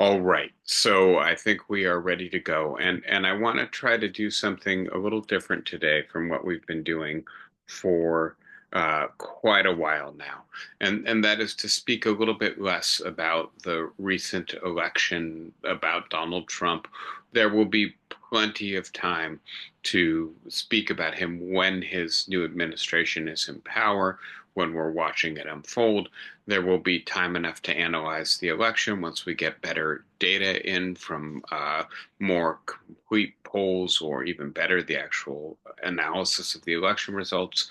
All right. So I think we are ready to go. And I want to try to do something a little different today from what we've been doing for quite a while now. And that is to speak a little bit less about the recent election, about Donald Trump. There will be plenty of time to speak about him when his new administration is in power, when we're watching it unfold. There will be time enough to analyze the election once we get better data in from more complete polls, or even better, the actual analysis of the election results.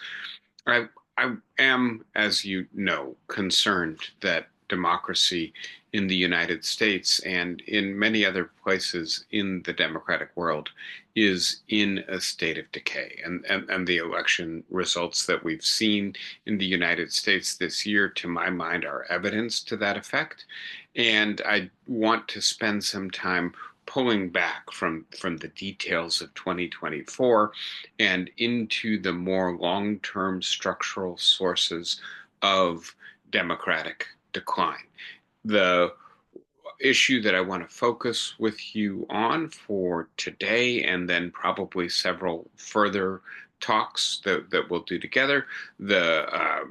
I, I am, as you know, concerned that democracy in the United States and in many other places in the democratic world is in a state of decay. And the election results that we've seen in the United States this year, to my mind, are evidence to that effect. And I want to spend some time pulling back from the details of 2024 and into the more long-term structural sources of democratic decline. The issue that I want to focus with you on for today, and then probably several further talks that we'll do together, the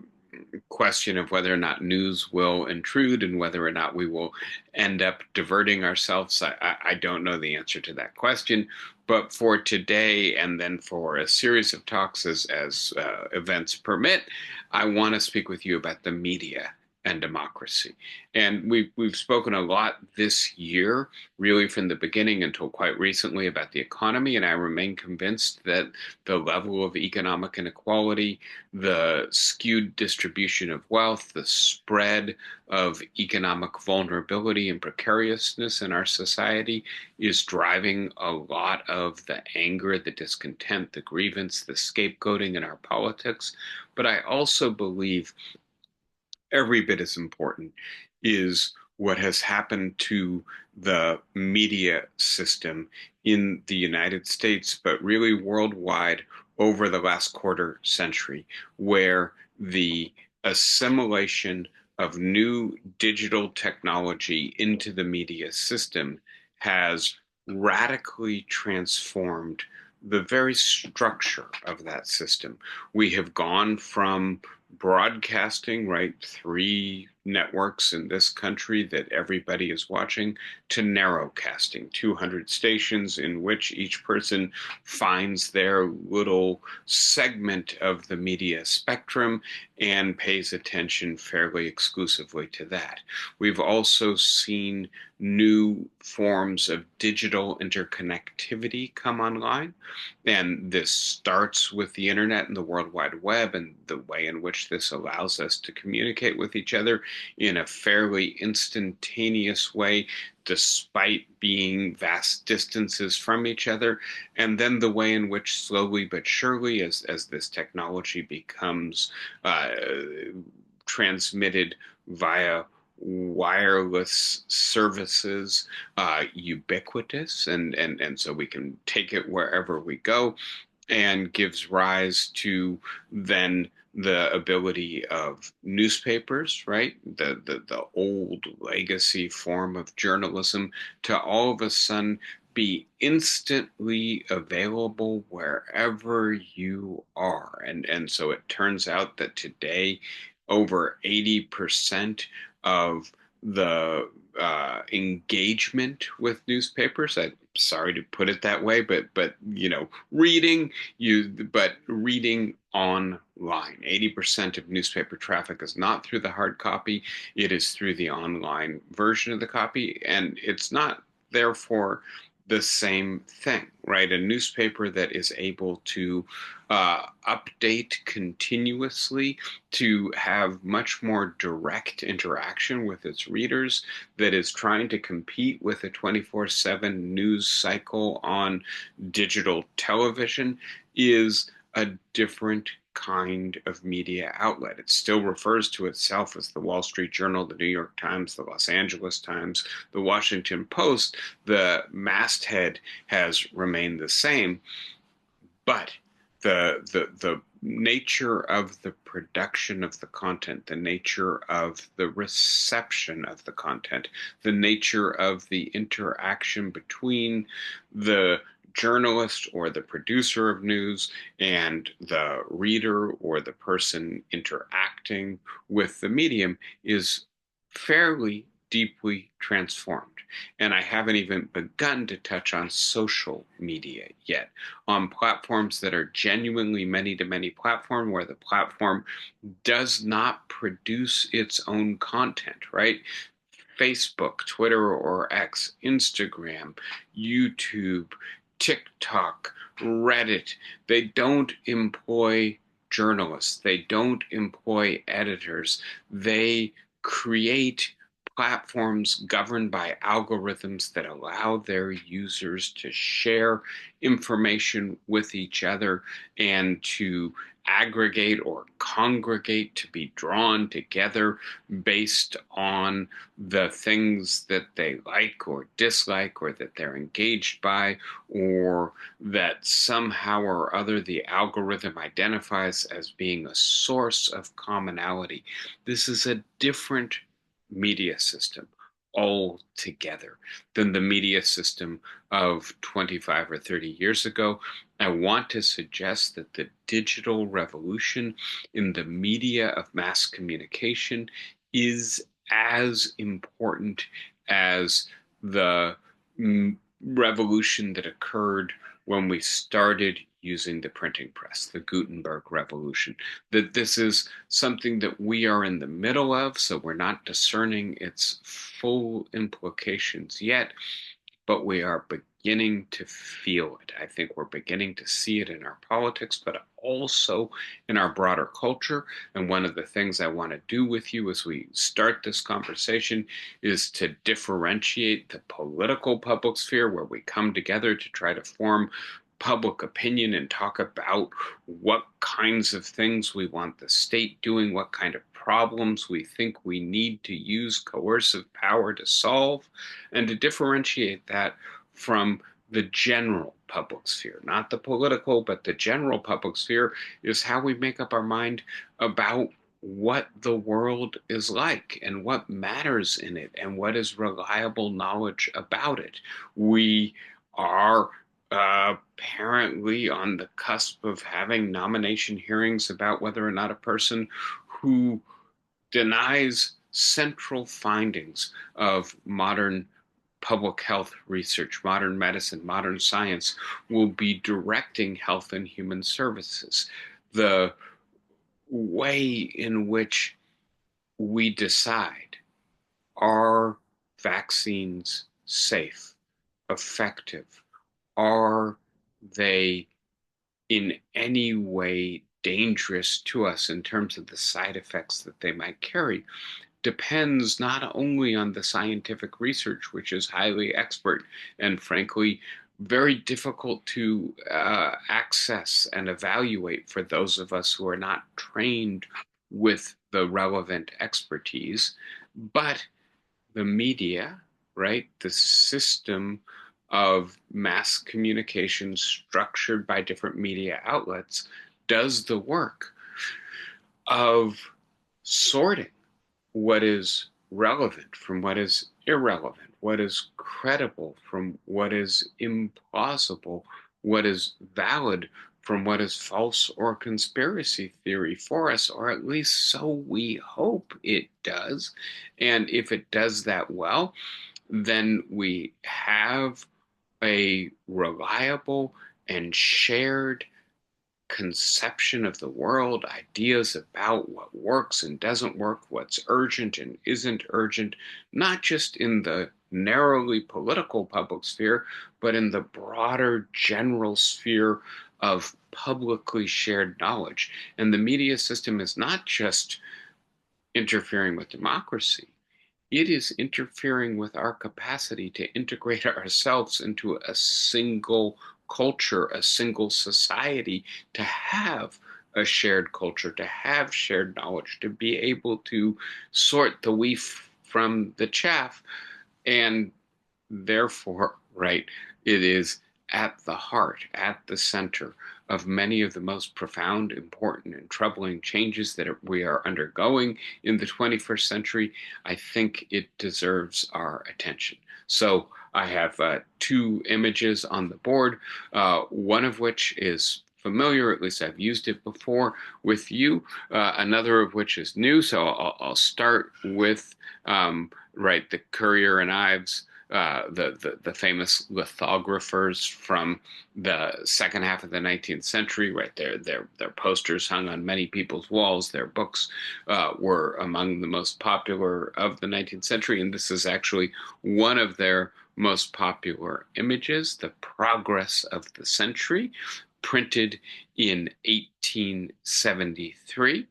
question of whether or not news will intrude and whether or not we will end up diverting ourselves. I don't know the answer to that question. But for today, and then for a series of talks as events permit, I want to speak with you about the media and democracy. And we've spoken a lot this year, really from the beginning until quite recently, about the economy. And I remain convinced that the level of economic inequality, the skewed distribution of wealth, the spread of economic vulnerability and precariousness in our society is driving a lot of the anger, the discontent, the grievance, the scapegoating in our politics. But I also believe every bit as important is what has happened to the media system in the United States, but really worldwide over the last quarter century, where the assimilation of new digital technology into the media system has radically transformed the very structure of that system. We have gone from broadcasting, right? Three networks in this country that everybody is watching, to narrowcasting, 200 stations in which each person finds their little segment of the media spectrum and pays attention fairly exclusively to that. We've also seen new forms of digital interconnectivity come online. And this starts with the internet and the World Wide Web, and the way in which this allows us to communicate with each other in a fairly instantaneous way, despite being vast distances from each other. And then the way in which slowly but surely, as this technology becomes transmitted via wireless services, ubiquitous, and so we can take it wherever we go, and gives rise to then the ability of newspapers, right? The old legacy form of journalism, to all of a sudden be instantly available wherever you are. And so it turns out that today over 80% of the engagement with newspapers. I'm sorry to put it that way, but reading online. 80% of newspaper traffic is not through the hard copy; it is through the online version of the copy, and it's not therefore the same thing, right? A newspaper that is able to update continuously, to have much more direct interaction with its readers, that is trying to compete with a 24/7 news cycle on digital television, is a different kind of media outlet. It still refers to itself as the Wall Street Journal, the New York Times, the Los Angeles Times, the Washington Post. The masthead has remained the same, but the nature of the production of the content, the nature of the reception of the content, the nature of the interaction between the journalist or the producer of news and the reader or the person interacting with the medium is fairly deeply transformed. And I haven't even begun to touch on social media yet, on platforms that are genuinely many to many platform where the platform does not produce its own content, right? Facebook, Twitter or X, Instagram, YouTube, TikTok, Reddit, they don't employ journalists, they don't employ editors, they create platforms governed by algorithms that allow their users to share information with each other and to aggregate or congregate, to be drawn together based on the things that they like or dislike or that they're engaged by, or that somehow or other the algorithm identifies as being a source of commonality. This is a different media system altogether than the media system of 25 or 30 years ago. I want to suggest that the digital revolution in the media of mass communication is as important as the revolution that occurred when we started using the printing press, the Gutenberg Revolution. That this is something that we are in the middle of, so we're not discerning its full implications yet, but we are beginning to feel it. I think we're beginning to see it in our politics, but also in our broader culture. And one of the things I want to do with you as we start this conversation is to differentiate the political public sphere, where we come together to try to form public opinion and talk about what kinds of things we want the state doing, what kind of problems we think we need to use coercive power to solve, and to differentiate that from the general public sphere. Not the political, but the general public sphere is how we make up our mind about what the world is like and what matters in it and what is reliable knowledge about it. We are apparently on the cusp of having nomination hearings about whether or not a person who denies central findings of modern public health research, modern medicine, modern science will be directing health and human services. The way in which we decide, are vaccines safe, effective? Are they in any way dangerous to us in terms of the side effects that they might carry, depends not only on the scientific research, which is highly expert and frankly very difficult to access and evaluate for those of us who are not trained with the relevant expertise, but the media, right? The system of mass communication structured by different media outlets does the work of sorting what is relevant from what is irrelevant, what is credible from what is implausible, what is valid from what is false or conspiracy theory for us, or at least so we hope it does. And if it does that well, then we have a reliable and shared conception of the world, ideas about what works and doesn't work, what's urgent and isn't urgent, not just in the narrowly political public sphere, but in the broader general sphere of publicly shared knowledge. And the media system is not just interfering with democracy, it is interfering with our capacity to integrate ourselves into a single culture, a single society, to have a shared culture, to have shared knowledge, to be able to sort the wheat from the chaff. And therefore, right, it is at the heart, at the center of many of the most profound, important, and troubling changes that we are undergoing in the 21st century, I think it deserves our attention. So I have two images on the board, one of which is familiar, at least I've used it before with you, another of which is new. So I'll start with right, the Currier and Ives, the famous lithographers from the second half of the 19th century, right? Their posters hung on many people's walls. Their books were among the most popular of the 19th century, and this is actually one of their most popular images, The Progress of the Century, printed in 1873.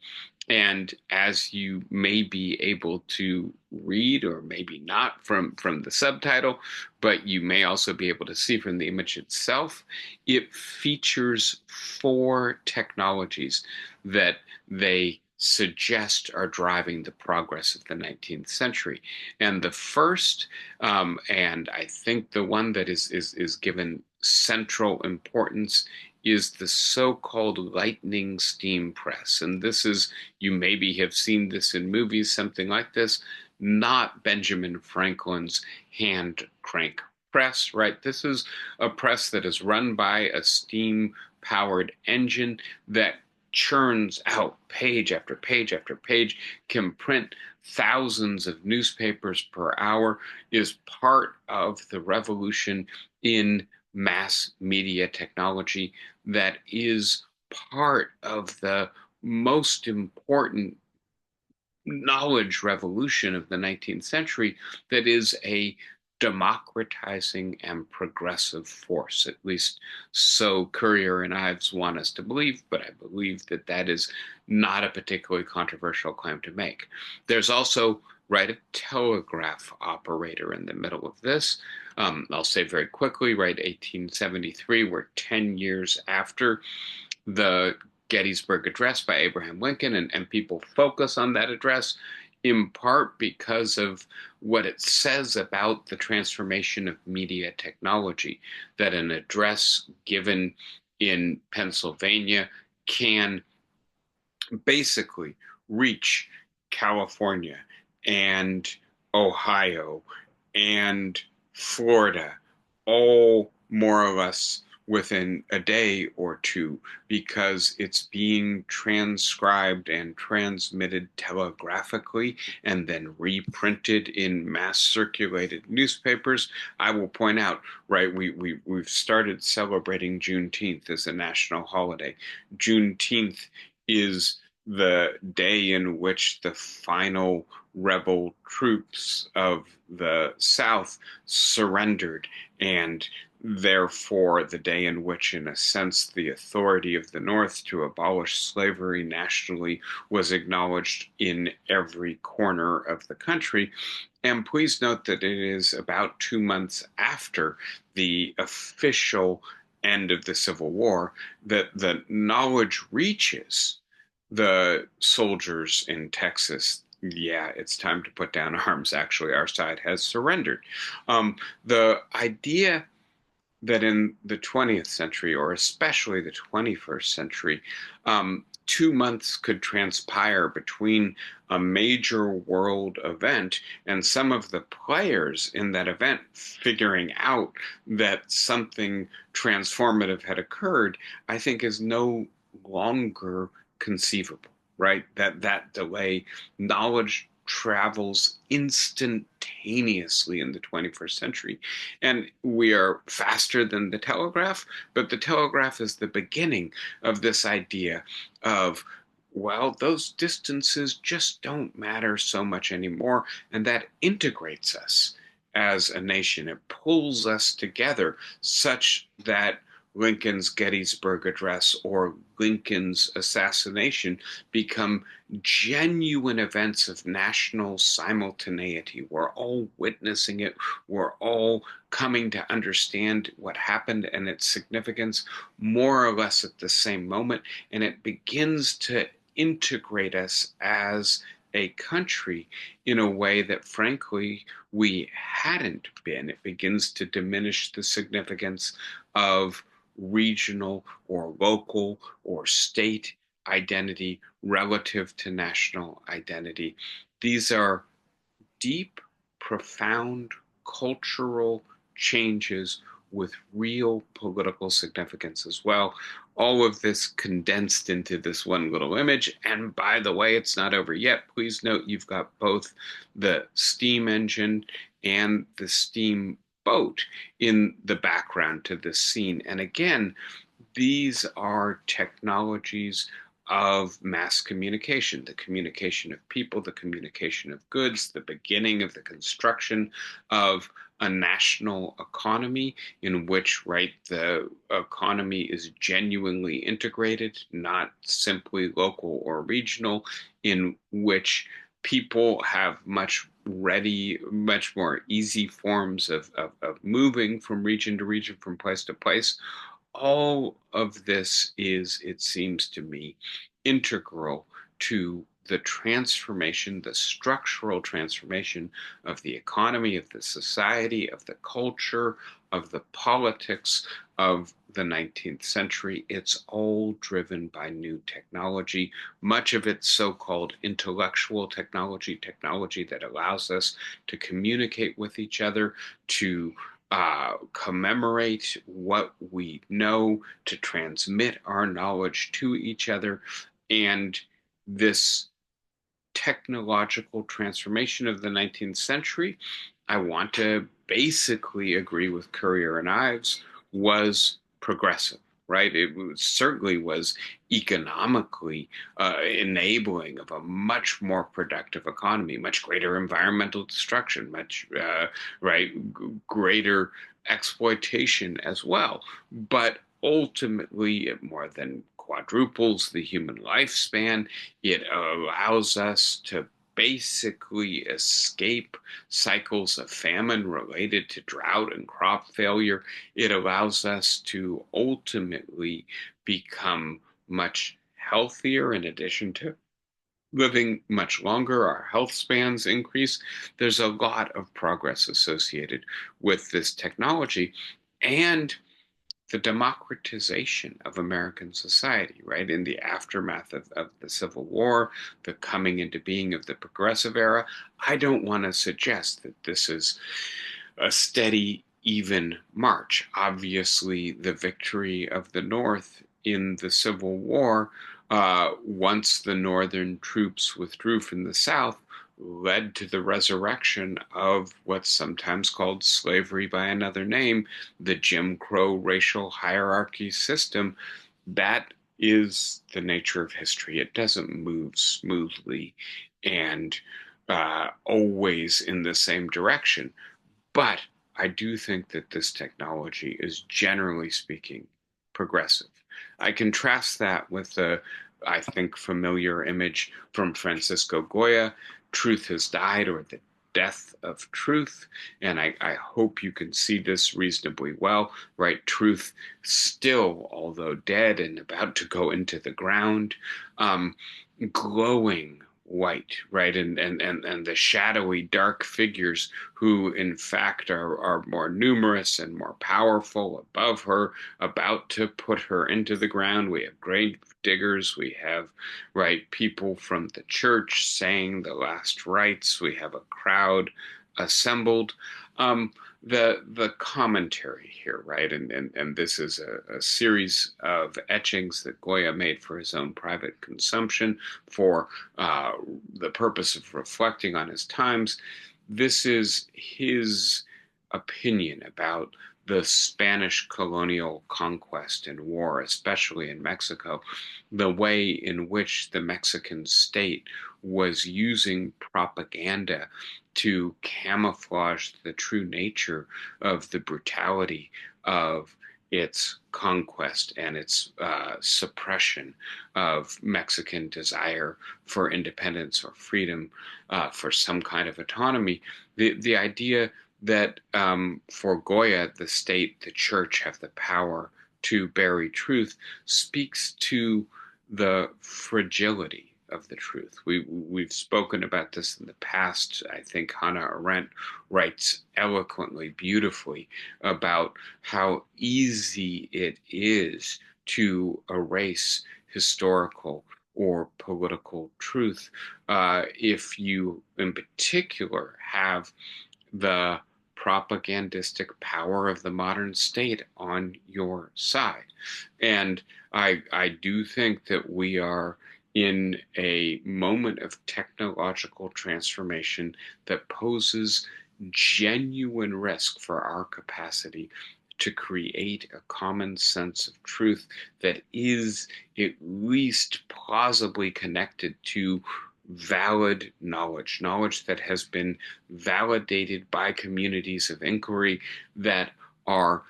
And as you may be able to read, or maybe not from the subtitle, but you may also be able to see from the image itself, it features four technologies that they suggest are driving the progress of the 19th century. And the first, and I think the one that is given central importance, is the so-called lightning steam press. And this is, you maybe have seen this in movies, something like this, not Benjamin Franklin's hand crank press, right? This is a press that is run by a steam powered engine that churns out page after page after page, can print thousands of newspapers per hour, is part of the revolution in mass media technology, that is part of the most important knowledge revolution of the 19th century, that is a democratizing and progressive force. At least so Currier and Ives want us to believe, but I believe that that is not a particularly controversial claim to make. There's also, right, a telegraph operator in the middle of this. I'll say very quickly, right, 1873, we're 10 years after the Gettysburg Address by Abraham Lincoln, and people focus on that address in part because of what it says about the transformation of media technology, that an address given in Pennsylvania can basically reach California and Ohio and Florida, all more or less within a day or two, because it's being transcribed and transmitted telegraphically and then reprinted in mass circulated newspapers. I will point out, right, we've started celebrating Juneteenth as a national holiday. Juneteenth is the day in which the final rebel troops of the South surrendered, and therefore the day in which, in a sense, the authority of the North to abolish slavery nationally was acknowledged in every corner of the country. And please note that it is about 2 months after the official end of the Civil War that the knowledge reaches the soldiers in Texas. Yeah, it's time to put down arms. Actually, our side has surrendered. The idea that in the 20th century, or especially the 21st century, 2 months could transpire between a major world event and some of the players in that event figuring out that something transformative had occurred, I think is no longer conceivable, right? That delay, knowledge travels instantaneously in the 21st century. And we are faster than the telegraph, but the telegraph is the beginning of this idea of, well, those distances just don't matter so much anymore, and that integrates us as a nation. It pulls us together such that Lincoln's Gettysburg Address or Lincoln's assassination become genuine events of national simultaneity. We're all witnessing it. We're all coming to understand what happened and its significance more or less at the same moment. And it begins to integrate us as a country in a way that, frankly, we hadn't been. It begins to diminish the significance of regional or local or state identity relative to national identity. These are deep, profound cultural changes with real political significance as well. All of this condensed into this one little image. And by the way, it's not over yet. Please note you've got both the steam engine and the steam boat in the background to this scene. And again, these are technologies of mass communication, the communication of people, the communication of goods, the beginning of the construction of a national economy in which, right, the economy is genuinely integrated, not simply local or regional, in which people have much more easy forms of moving from region to region, from place to place. All of this is, it seems to me, integral to the transformation, the structural transformation of the economy, of the society, of the culture, of the politics of the 19th century. It's all driven by new technology, much of it so-called intellectual technology, technology that allows us to communicate with each other, to commemorate what we know, to transmit our knowledge to each other. And this technological transformation of the 19th century, I want to basically agree with Currier and Ives, was progressive, right? Certainly was economically enabling of a much more productive economy, much greater environmental destruction, much right greater exploitation as well. But ultimately, it more than quadruples the human lifespan. It allows us to basically escape cycles of famine related to drought and crop failure. It allows us to ultimately become much healthier in addition to living much longer. Our health spans increase. There's a lot of progress associated with this technology. And the democratization of American society, right? In the aftermath of the Civil War, the coming into being of the progressive era. I don't want to suggest that this is a steady, even march. Obviously, the victory of the North in the Civil War, once the Northern troops withdrew from the South, led to the resurrection of what's sometimes called slavery by another name, the Jim Crow racial hierarchy system. That is the nature of history. It doesn't move smoothly and always in the same direction. But I do think that this technology is, generally speaking, progressive. I contrast that with the, I think, familiar image from Francisco Goya, Truth Has Died, or The Death of Truth. And I hope you can see this reasonably well, right? Truth still, although dead and about to go into the ground, glowing white, right? And the shadowy dark figures who in fact are more numerous and more powerful above her, about to put her into the ground. We have grave diggers, we have, right, people from the church saying the last rites, we have a crowd assembled. The commentary here, right? And this is a series of etchings that Goya made for his own private consumption for the purpose of reflecting on his times. This is his opinion about the Spanish colonial conquest and war, especially in Mexico, the way in which the Mexican state was using propaganda to camouflage the true nature of the brutality of its conquest and its suppression of Mexican desire for independence or freedom, for some kind of autonomy. The idea that for Goya, the state, the church have the power to bury truth speaks to the fragility of the truth. We've spoken about this in the past. I think Hannah Arendt writes eloquently, beautifully about how easy it is to erase historical or political truth if you, in particular, have the propagandistic power of the modern state on your side. And I do think that we are in a moment of technological transformation that poses genuine risk for our capacity to create a common sense of truth that is at least plausibly connected to valid knowledge, knowledge that has been validated by communities of inquiry that are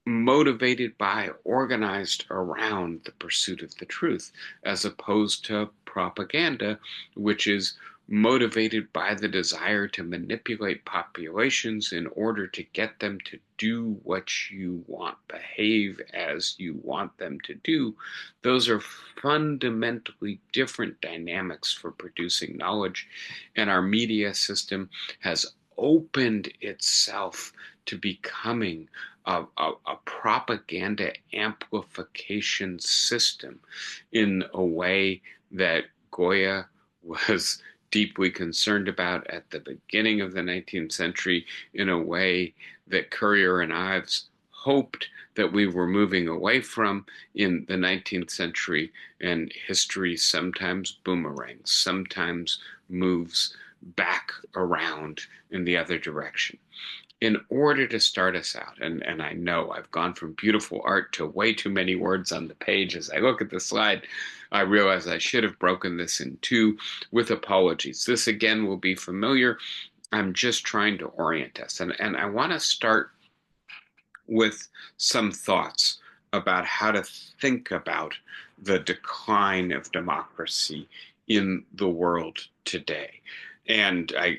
motivated by, organized around the pursuit of the truth, as opposed to propaganda, which is motivated by the desire to manipulate populations in order to get them to do what you want, behave as you want them to do. Those are fundamentally different dynamics for producing knowledge, and our media system has opened itself to becoming a propaganda amplification system in a way that Goya was deeply concerned about at the beginning of the 19th century, in a way that Currier and Ives hoped that we were moving away from in the 19th century. And history sometimes boomerangs, sometimes moves back around in the other direction. In order to start us out, and I know I've gone from beautiful art to way too many words on the page. As I look at the slide, I realize I should have broken this in two, with apologies. This again will be familiar. I'm just trying to orient us. And I want to start with some thoughts about how to think about the decline of democracy in the world today. And I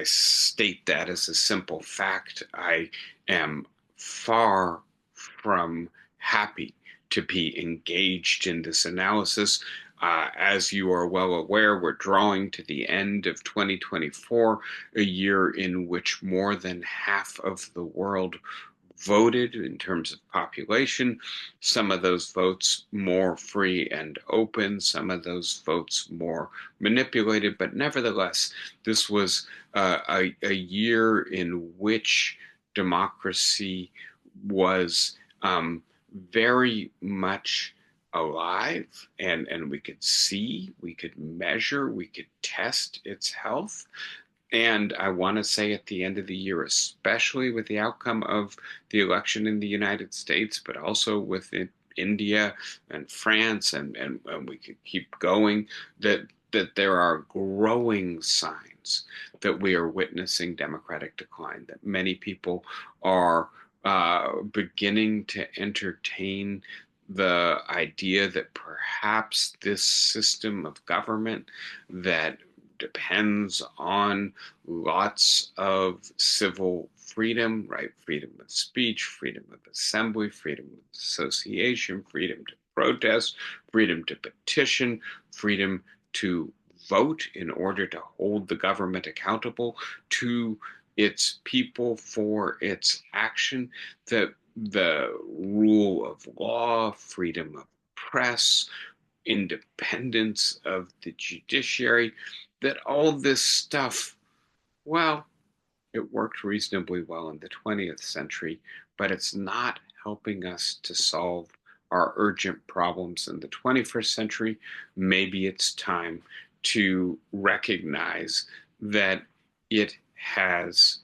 state that as a simple fact. I am far from happy to be engaged in this analysis. As you are well aware, we're drawing to the end of 2024, a year in which more than half of the world voted in terms of population. Some of those votes more free and open, some of those votes more manipulated. But nevertheless, this was a year in which democracy was very much alive, and we could see, we could measure, we could test its health. And I want to say at the end of the year, especially with the outcome of the election in the United States, but also with India and France, and we could keep going, that there are growing signs that we are witnessing democratic decline, that many people are beginning to entertain the idea that perhaps this system of government that depends on lots of civil freedom, right? Freedom of speech, freedom of assembly, freedom of association, freedom to protest, freedom to petition, freedom to vote in order to hold the government accountable to its people for its action, that the rule of law, freedom of press, independence of the judiciary, that all this stuff, well, it worked reasonably well in the 20th century, but it's not helping us to solve our urgent problems in the 21st century. Maybe it's time to recognize that it has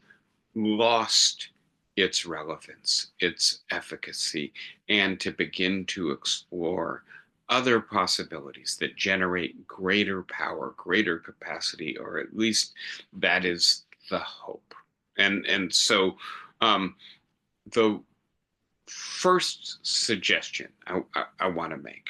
lost its relevance, its efficacy, and to begin to explore other possibilities that generate greater power, greater capacity, or at least that is the hope. And so the first suggestion I want to make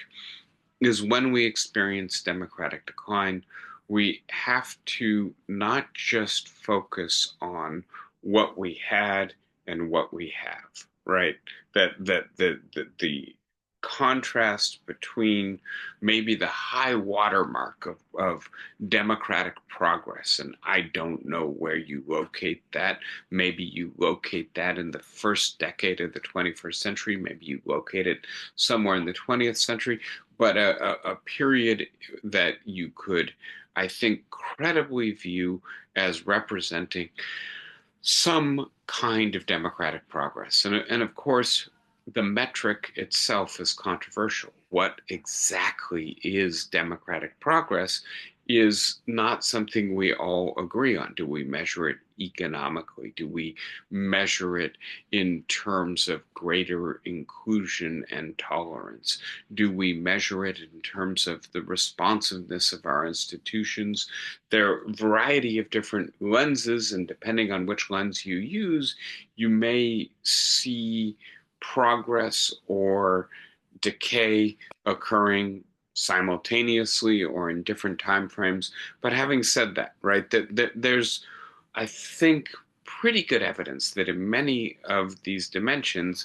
is, when we experience democratic decline, we have to not just focus on what we had and what we have, right? That the contrast between maybe the high watermark of democratic progress. And I don't know where you locate that. Maybe you locate that in the first decade of the 21st century. Maybe you locate it somewhere in the 20th century. But a period that you could, I think, credibly view as representing some kind of democratic progress. And of course, the metric itself is controversial. What exactly is democratic progress is not something we all agree on. Do we measure it economically? Do we measure it in terms of greater inclusion and tolerance? Do we measure it in terms of the responsiveness of our institutions? There are a variety of different lenses, and depending on which lens you use, you may see progress or decay occurring simultaneously or in different time frames. But having said that, right, there's, I think, pretty good evidence that in many of these dimensions,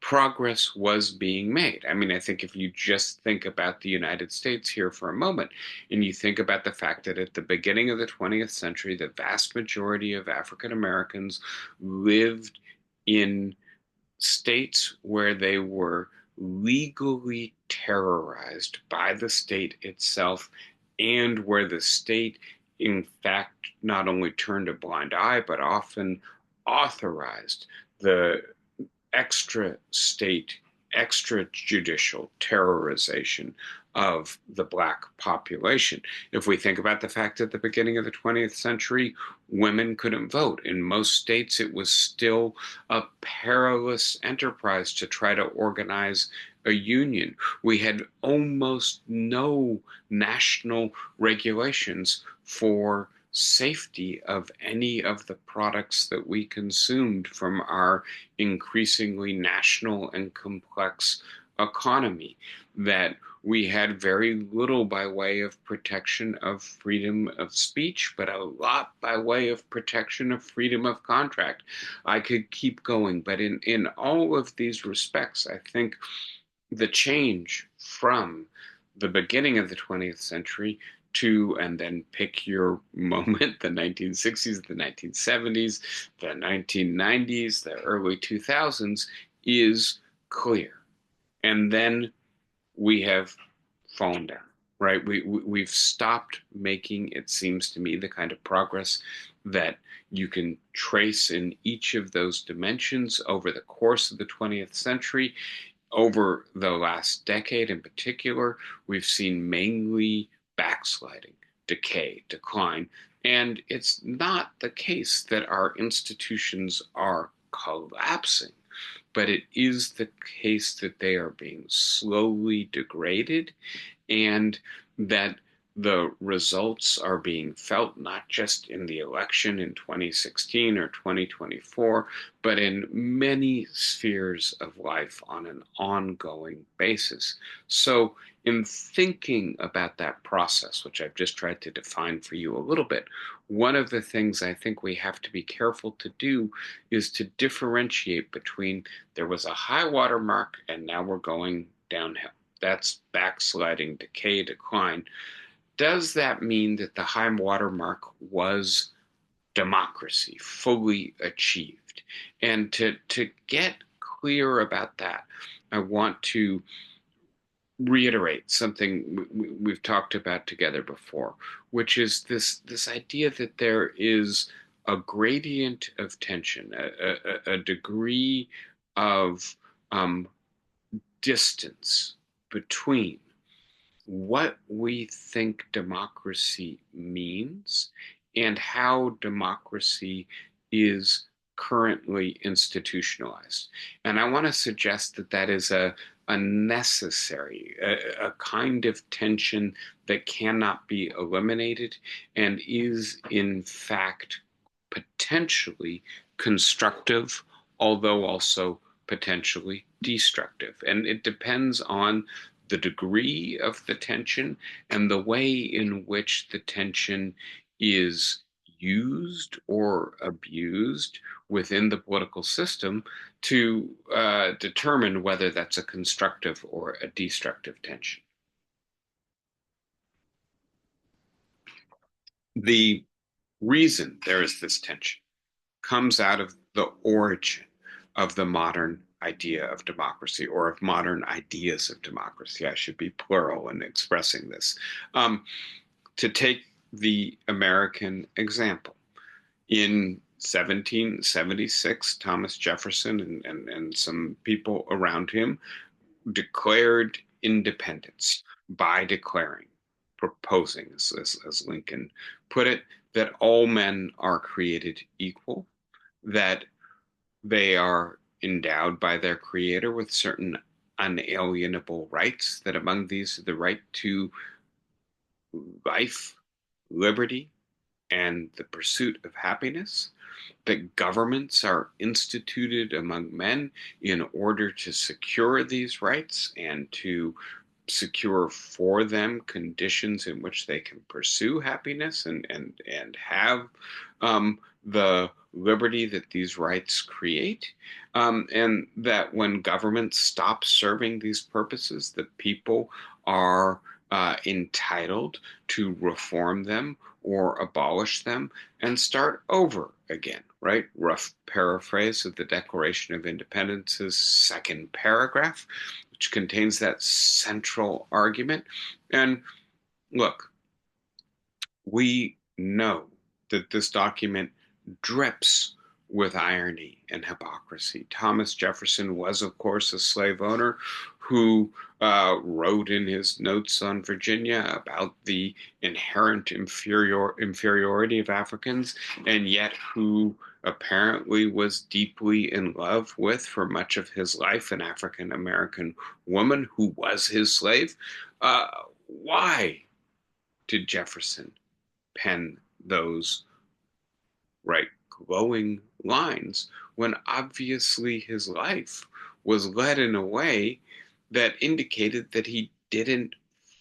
progress was being made. I mean, I think if you just think about the United States here for a moment, and you think about the fact that at the beginning of the 20th century, the vast majority of African Americans lived in states where they were legally terrorized by the state itself, and where the state, in fact, not only turned a blind eye, but often authorized the extra state, extrajudicial terrorization of the Black population. If we think about the fact that at the beginning of the 20th century, women couldn't vote. In most states, it was still a perilous enterprise to try to organize a union. We had almost no national regulations for safety of any of the products that we consumed from our increasingly national and complex economy, that we had very little by way of protection of freedom of speech, but a lot by way of protection of freedom of contract. I could keep going, but in all of these respects, I think the change from the beginning of the 20th century to, and then pick your moment, the 1960s, the 1970s, the 1990s, the early 2000s, is clear. And then we have fallen down, right? We've stopped making, it seems to me, the kind of progress that you can trace in each of those dimensions over the course of the 20th century. Over the last decade in particular, we've seen mainly backsliding, decay, decline. And it's not the case that our institutions are collapsing, but it is the case that they are being slowly degraded, and that the results are being felt not just in the election in 2016 or 2024, but in many spheres of life on an ongoing basis. So, in thinking about that process, which I've just tried to define for you a little bit, one of the things I think we have to be careful to do is to differentiate between there was a high water mark and now we're going downhill. That's backsliding, decay, decline. Does that mean that the high water mark was democracy fully achieved? And to get clear about that, I want to reiterate something we've talked about together before, which is this idea that there is a gradient of tension, a degree of distance between what we think democracy means and how democracy is currently institutionalized. And I want to suggest that that is a necessary, a kind of tension that cannot be eliminated and is, in fact, potentially constructive, although also potentially destructive. And it depends on the degree of the tension and the way in which the tension is used or abused within the political system to determine whether that's a constructive or a destructive tension. The reason there is this tension comes out of the origin of the modern idea of democracy, or of modern ideas of democracy. I should be plural in expressing this. To take the American example, in 1776, Thomas Jefferson and some people around him declared independence by proposing, as Lincoln put it, that all men are created equal, that they are endowed by their creator with certain unalienable rights, that among these the right to life, liberty, and the pursuit of happiness, that governments are instituted among men in order to secure these rights and to secure for them conditions in which they can pursue happiness and have the liberty that these rights create, and that when government stops serving these purposes, that people are entitled to reform them or abolish them and start over again, right? Rough paraphrase of the Declaration of Independence's second paragraph, which contains that central argument. And look, we know that this document drips with irony and hypocrisy. Thomas Jefferson was, of course, a slave owner who wrote in his notes on Virginia about the inherent inferiority of Africans, and yet who apparently was deeply in love with, for much of his life, an African American woman who was his slave. Why did Jefferson pen those right glowing lines when obviously his life was led in a way that indicated that he didn't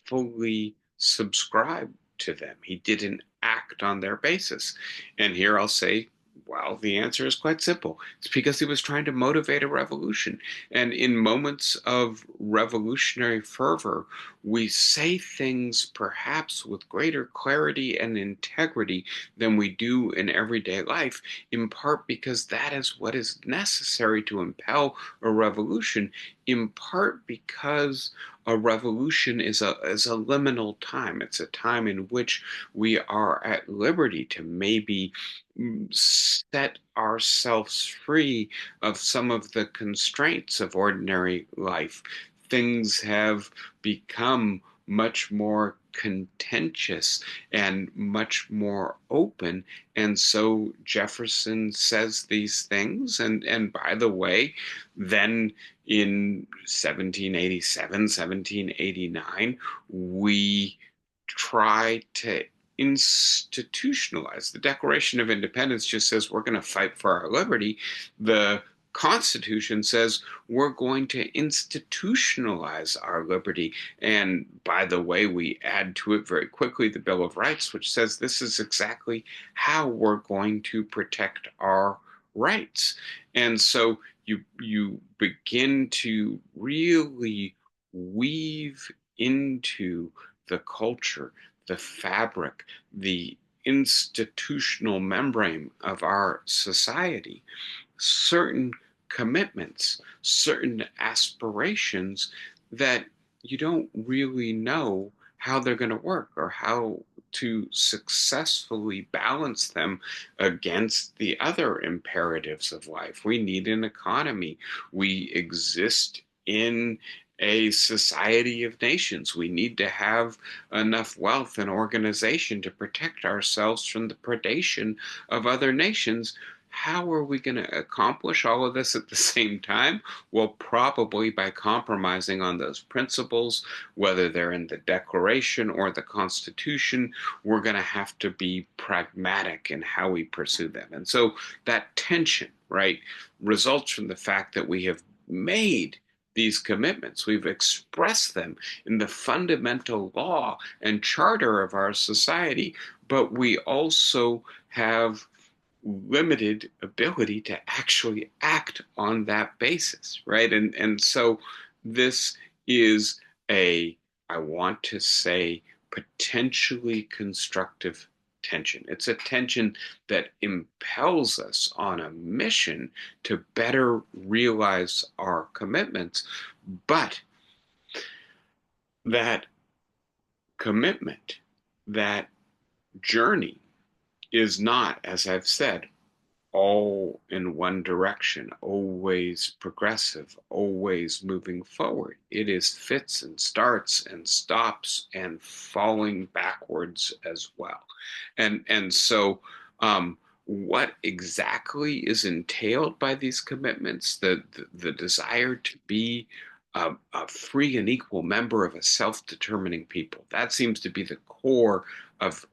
fully subscribe to them? He didn't act on their basis. And here I'll say, well, the answer is quite simple. It's because he was trying to motivate a revolution. And in moments of revolutionary fervor, we say things perhaps with greater clarity and integrity than we do in everyday life, in part because that is what is necessary to impel a revolution, in part because a revolution is a liminal time. It's a time in which we are at liberty to maybe set ourselves free of some of the constraints of ordinary life. Things have become much more contentious and much more open. And so Jefferson says these things. And by the way, then in 1787, 1789, we try to institutionalize. The Declaration of Independence just says we're going to fight for our liberty. The Constitution says we're going to institutionalize our liberty. And by the way, we add to it very quickly the Bill of Rights, which says this is exactly how we're going to protect our rights. And so you begin to really weave into the culture, the fabric, the institutional membrane of our society, certain commitments, certain aspirations that you don't really know how they're going to work or how to successfully balance them against the other imperatives of life. We need an economy. We exist in a society of nations. We need to have enough wealth and organization to protect ourselves from the predation of other nations. How are we going to accomplish all of this at the same time? Well, probably by compromising on those principles, whether they're in the Declaration or the Constitution. We're going to have to be pragmatic in how we pursue them. And so that tension, right, results from the fact that we have made these commitments. We've expressed them in the fundamental law and charter of our society, but we also have limited ability to actually act on that basis, right? And so this is a, I want to say, potentially constructive tension. It's a tension that impels us on a mission to better realize our commitments, but that commitment, that journey is not, as I've said, all in one direction, always progressive, always moving forward. It is fits and starts and stops and falling backwards as well. And so what exactly is entailed by these commitments, the desire to be a free and equal member of a self-determining people. That seems to be the core of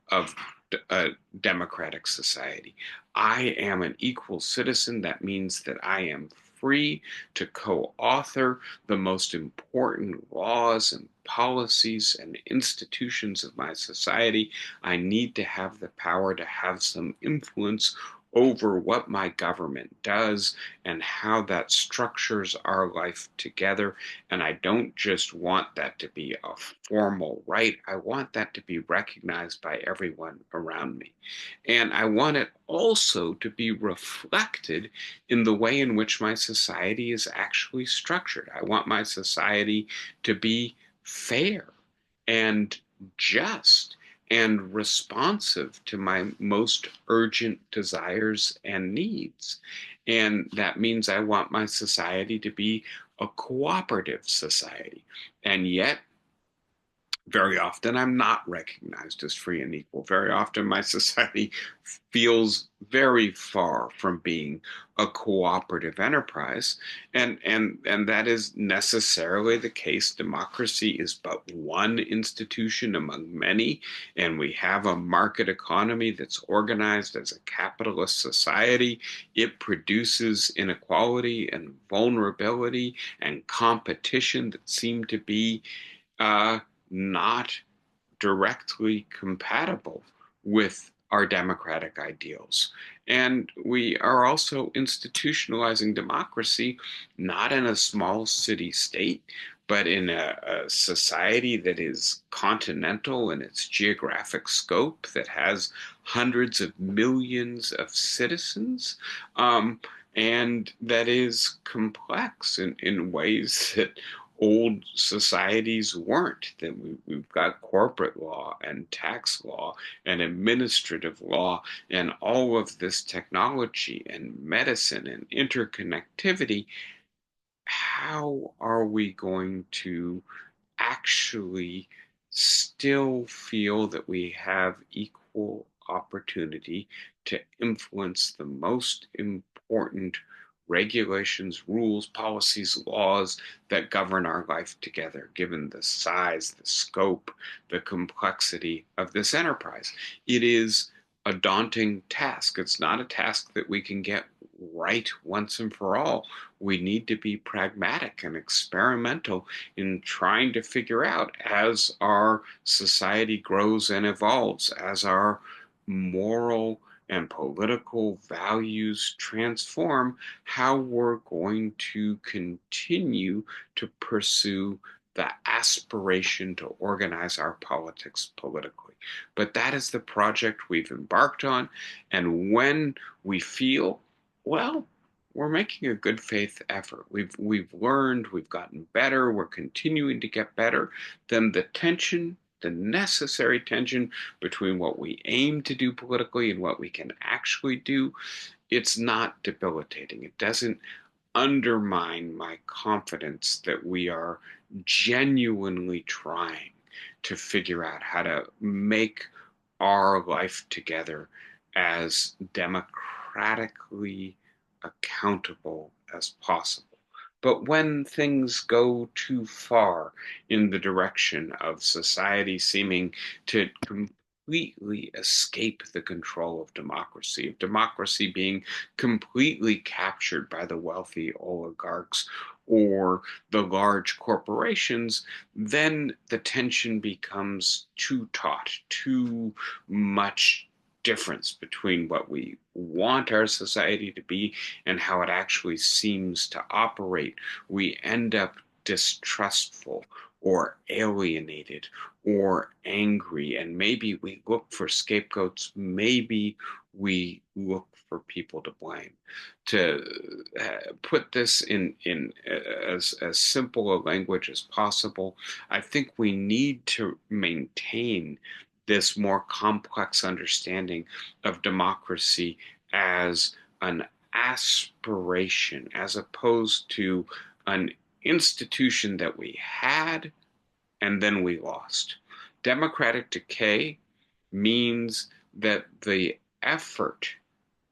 a democratic society. I am an equal citizen. That means that I am free to co-author the most important laws and policies and institutions of my society. I need to have the power to have some influence over what my government does and how that structures our life together. And I don't just want that to be a formal right. I want that to be recognized by everyone around me. And I want it also to be reflected in the way in which my society is actually structured. I want my society to be fair and just and responsive to my most urgent desires and needs. And that means I want my society to be a cooperative society. And yet, very often I'm not recognized as free and equal. Very often my society feels very far from being a cooperative enterprise. And that is necessarily the case. Democracy is but one institution among many, and we have a market economy that's organized as a capitalist society. It produces inequality and vulnerability and competition that seem to be uh, not directly compatible with our democratic ideals. And we are also institutionalizing democracy not in a small city state, but in a society that is continental in its geographic scope, that has hundreds of millions of citizens, and that is complex in ways that old societies weren't. That we've got corporate law and tax law and administrative law and all of this technology and medicine and interconnectivity. How are we going to actually still feel that we have equal opportunity to influence the most important regulations, rules, policies, laws that govern our life together, given the size, the scope, the complexity of this enterprise? It is a daunting task. It's not a task that we can get right once and for all. We need to be pragmatic and experimental in trying to figure out, as our society grows and evolves, as our moral and political values transform, how we're going to continue to pursue the aspiration to organize our politics politically. But that is the project we've embarked on. And when we feel, well, we're making a good faith effort. We've learned, we've gotten better, we're continuing to get better. Then the tension, the necessary tension between what we aim to do politically and what we can actually do, it's not debilitating. It doesn't undermine my confidence that we are genuinely trying to figure out how to make our life together as democratically accountable as possible. But when things go too far in the direction of society seeming to completely escape the control of democracy being completely captured by the wealthy oligarchs, or the large corporations, then the tension becomes too taut, too much difference between what we want our society to be and how it actually seems to operate. We end up distrustful or alienated or angry, and maybe we look for scapegoats, maybe we look for people to blame. To put this in as simple a language as possible, I think we need to maintain this more complex understanding of democracy as an aspiration, as opposed to an institution that we had and then we lost. Democratic decay means that the effort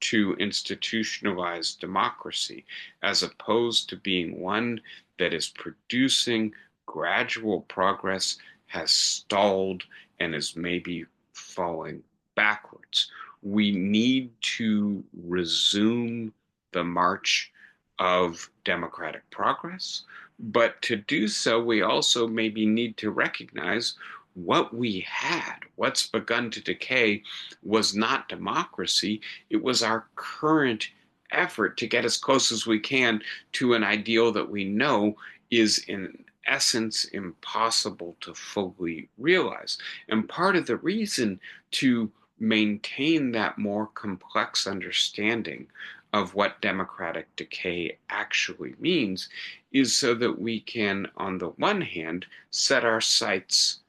to institutionalize democracy, as opposed to being one that is producing gradual progress, has stalled and is maybe falling backwards. We need to resume the march of democratic progress, but to do so, we also maybe need to recognize what we had, what's begun to decay, was not democracy. It was our current effort to get as close as we can to an ideal that we know is in essence impossible to fully realize. And part of the reason to maintain that more complex understanding of what democratic decay actually means is so that we can, on the one hand, set our sights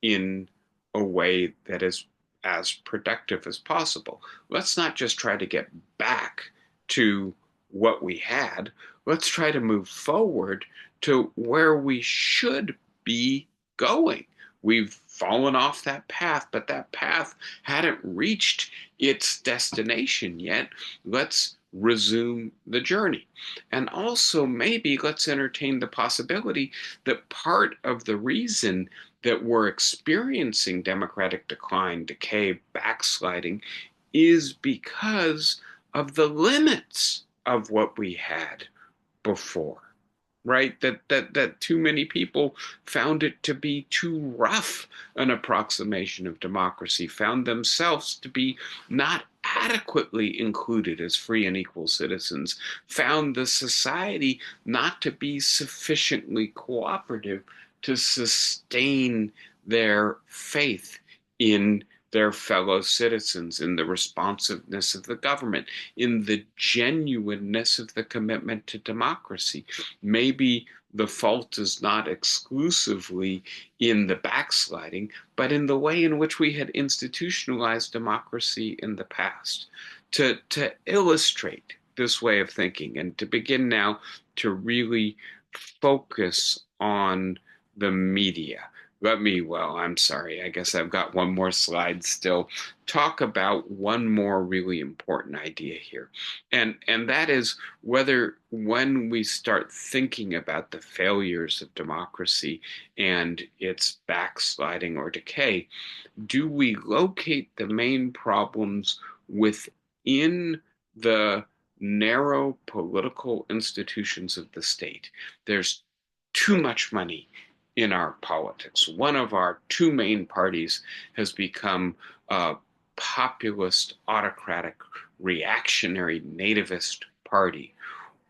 in a way that is as productive as possible. Let's not just try to get back to what we had. Let's try to move forward to where we should be going. We've fallen off that path, but that path hadn't reached its destination yet. Let's resume the journey. And also, maybe let's entertain the possibility that part of the reason that we're experiencing democratic decline, decay, backsliding is because of the limits of what we had before, right? That too many people found it to be too rough an approximation of democracy, found themselves to be not adequately included as free and equal citizens, found the society not to be sufficiently cooperative to sustain their faith in their fellow citizens, in the responsiveness of the government, in the genuineness of the commitment to democracy. Maybe the fault is not exclusively in the backsliding, but in the way in which we had institutionalized democracy in the past. To illustrate this way of thinking and to begin now to really focus on the media. I'm sorry, I guess I've got one more slide still. Talk about one more really important idea here. And that is whether when we start thinking about the failures of democracy and its backsliding or decay, do we locate the main problems within the narrow political institutions of the state? There's too much money in our politics. One of our two main parties has become a populist, autocratic, reactionary, nativist party,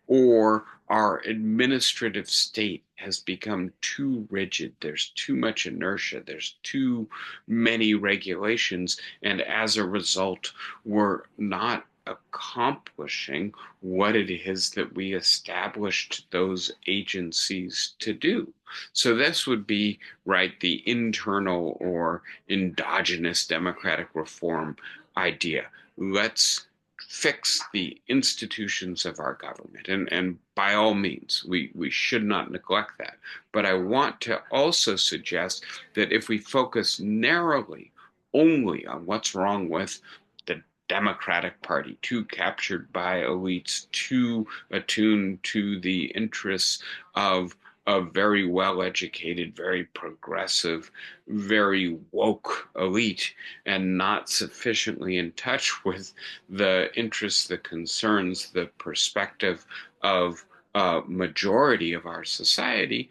or our administrative state has become too rigid. There's too much inertia. There's too many regulations. And as a result, we're not accomplishing what it is that we established those agencies to do. So this would be, right, the internal or endogenous democratic reform idea. Let's fix the institutions of our government. And by all means, we should not neglect that. But I want to also suggest that if we focus narrowly only on what's wrong with the Democratic Party, too captured by elites, too attuned to the interests of a very well educated, very progressive, very woke elite, and not sufficiently in touch with the interests, the concerns, the perspective of majority of our society,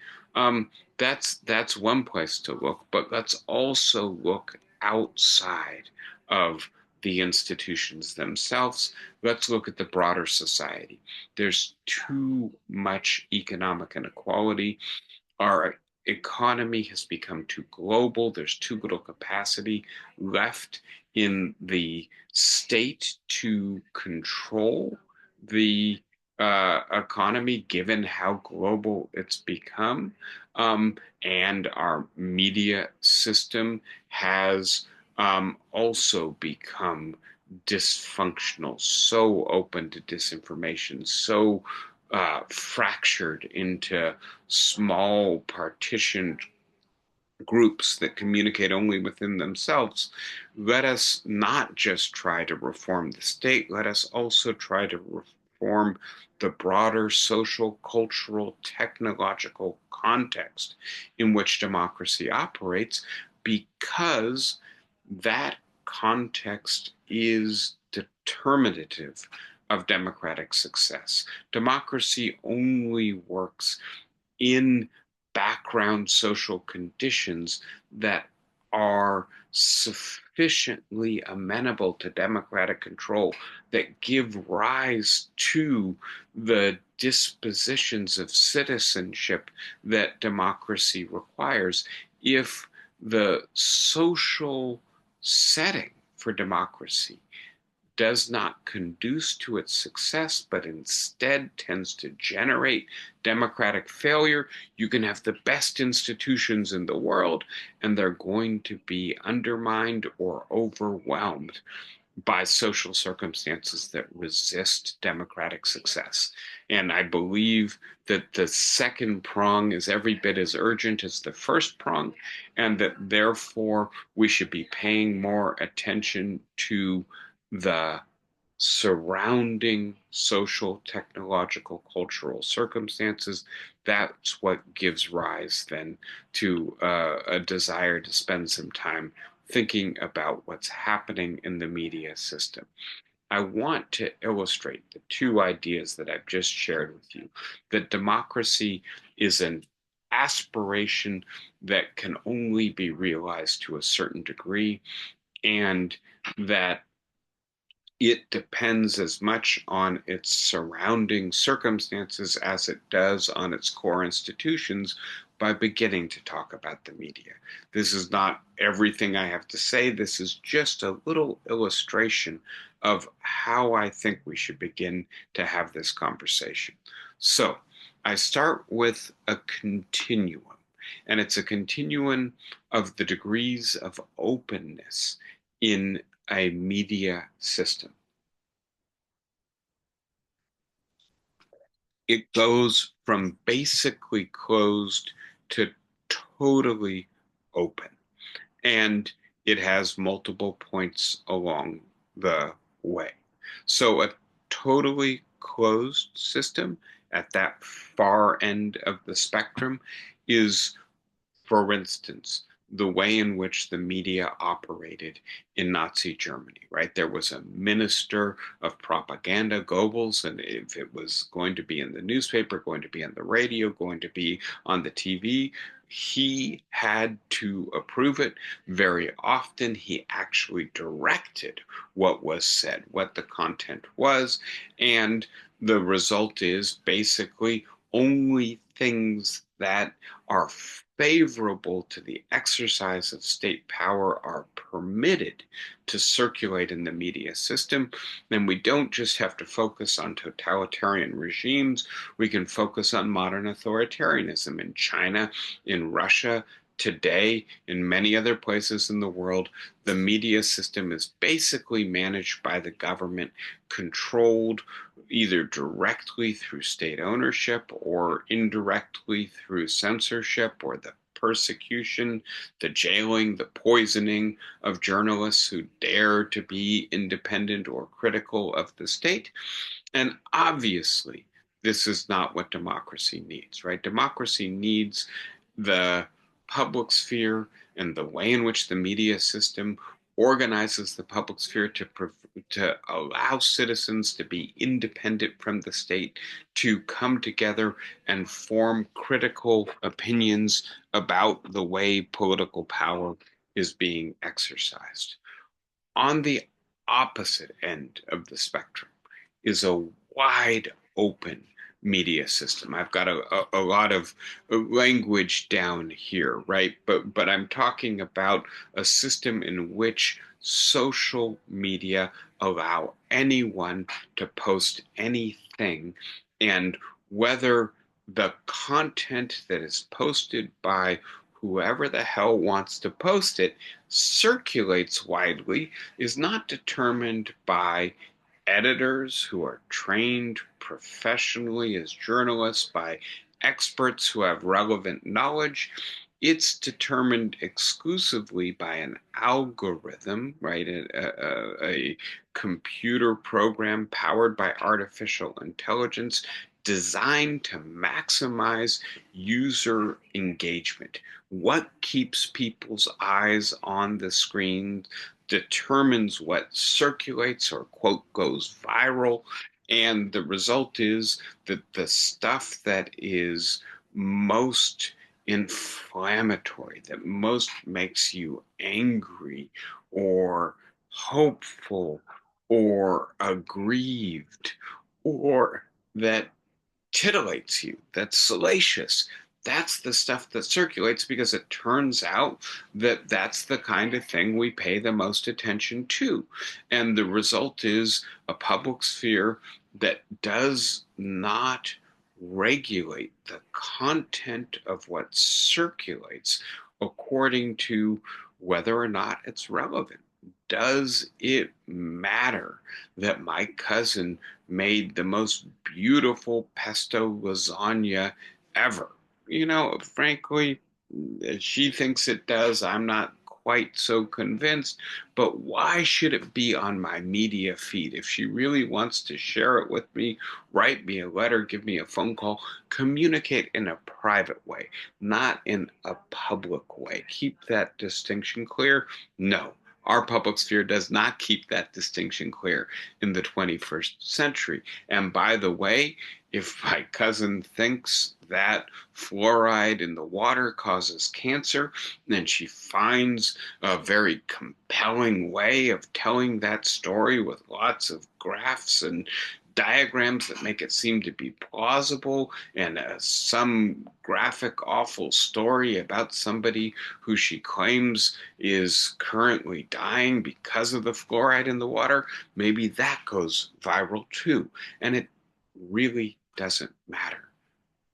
that's one place to look. But let's also look outside of the institutions themselves. Let's look at the broader society. There's too much economic inequality. Our economy has become too global. There's too little capacity left in the state to control the economy, given how global it's become. And our media system has also become dysfunctional, so open to disinformation, so fractured into small partitioned groups that communicate only within themselves. Let us not just try to reform the state, let us also try to reform the broader social, cultural, technological context in which democracy operates, because that context is determinative of democratic success. Democracy only works in background social conditions that are sufficiently amenable to democratic control, that give rise to the dispositions of citizenship that democracy requires. If the social setting for democracy does not conduce to its success, but instead tends to generate democratic failure, you can have the best institutions in the world, and they're going to be undermined or overwhelmed by social circumstances that resist democratic success. And I believe that the second prong is every bit as urgent as the first prong, and that therefore we should be paying more attention to the surrounding social, technological, cultural circumstances. That's what gives rise then to a desire to spend some time thinking about what's happening in the media system. I want to illustrate the two ideas that I've just shared with you, that democracy is an aspiration that can only be realized to a certain degree, and that it depends as much on its surrounding circumstances as it does on its core institutions. By beginning to talk about the media, this is not everything I have to say. This is just a little illustration of how I think we should begin to have this conversation. So I start with a continuum, and it's a continuum of the degrees of openness in a media system. It goes from basically closed to totally open. And it has multiple points along the way. So a totally closed system at that far end of the spectrum is, for instance, the way in which the media operated in Nazi Germany, right? There was a minister of propaganda, Goebbels, and if it was going to be in the newspaper, going to be on the radio, going to be on the TV, he had to approve it. Very often, he actually directed what was said, what the content was, and the result is basically only things that are favorable to the exercise of state power are permitted to circulate in the media system. Then we don't just have to focus on totalitarian regimes, we can focus on modern authoritarianism in China, in Russia. Today, in many other places in the world, the media system is basically managed by the government, controlled either directly through state ownership or indirectly through censorship or the persecution, the jailing, the poisoning of journalists who dare to be independent or critical of the state. And obviously, this is not what democracy needs, right? Democracy needs the public sphere and the way in which the media system organizes the public sphere to allow citizens to be independent from the state, to come together and form critical opinions about the way political power is being exercised. On the opposite end of the spectrum is a wide open media system. I've got a lot of language down here, right? But I'm talking about a system in which social media allow anyone to post anything, and whether the content that is posted by whoever the hell wants to post it circulates widely is not determined by editors who are trained professionally as journalists, by experts who have relevant knowledge. It's determined exclusively by an algorithm, right? A computer program powered by artificial intelligence designed to maximize user engagement. What keeps people's eyes on the screen determines what circulates or, quote, goes viral. And the result is that the stuff that is most inflammatory, that most makes you angry or hopeful or aggrieved, or that titillates you, that's salacious. That's the stuff that circulates because it turns out that that's the kind of thing we pay the most attention to. And the result is a public sphere that does not regulate the content of what circulates according to whether or not it's relevant. Does it matter that my cousin made the most beautiful pesto lasagna ever? Frankly, she thinks it does. I'm not quite so convinced, but why should it be on my media feed? If she really wants to share it with me, write me a letter, give me a phone call, communicate in a private way, not in a public way. Keep that distinction clear. No, our public sphere does not keep that distinction clear in the 21st century. And by the way, if my cousin thinks that fluoride in the water causes cancer, then she finds a very compelling way of telling that story with lots of graphs and diagrams that make it seem to be plausible, and some graphic, awful story about somebody who she claims is currently dying because of the fluoride in the water. Maybe that goes viral too. And it really doesn't matter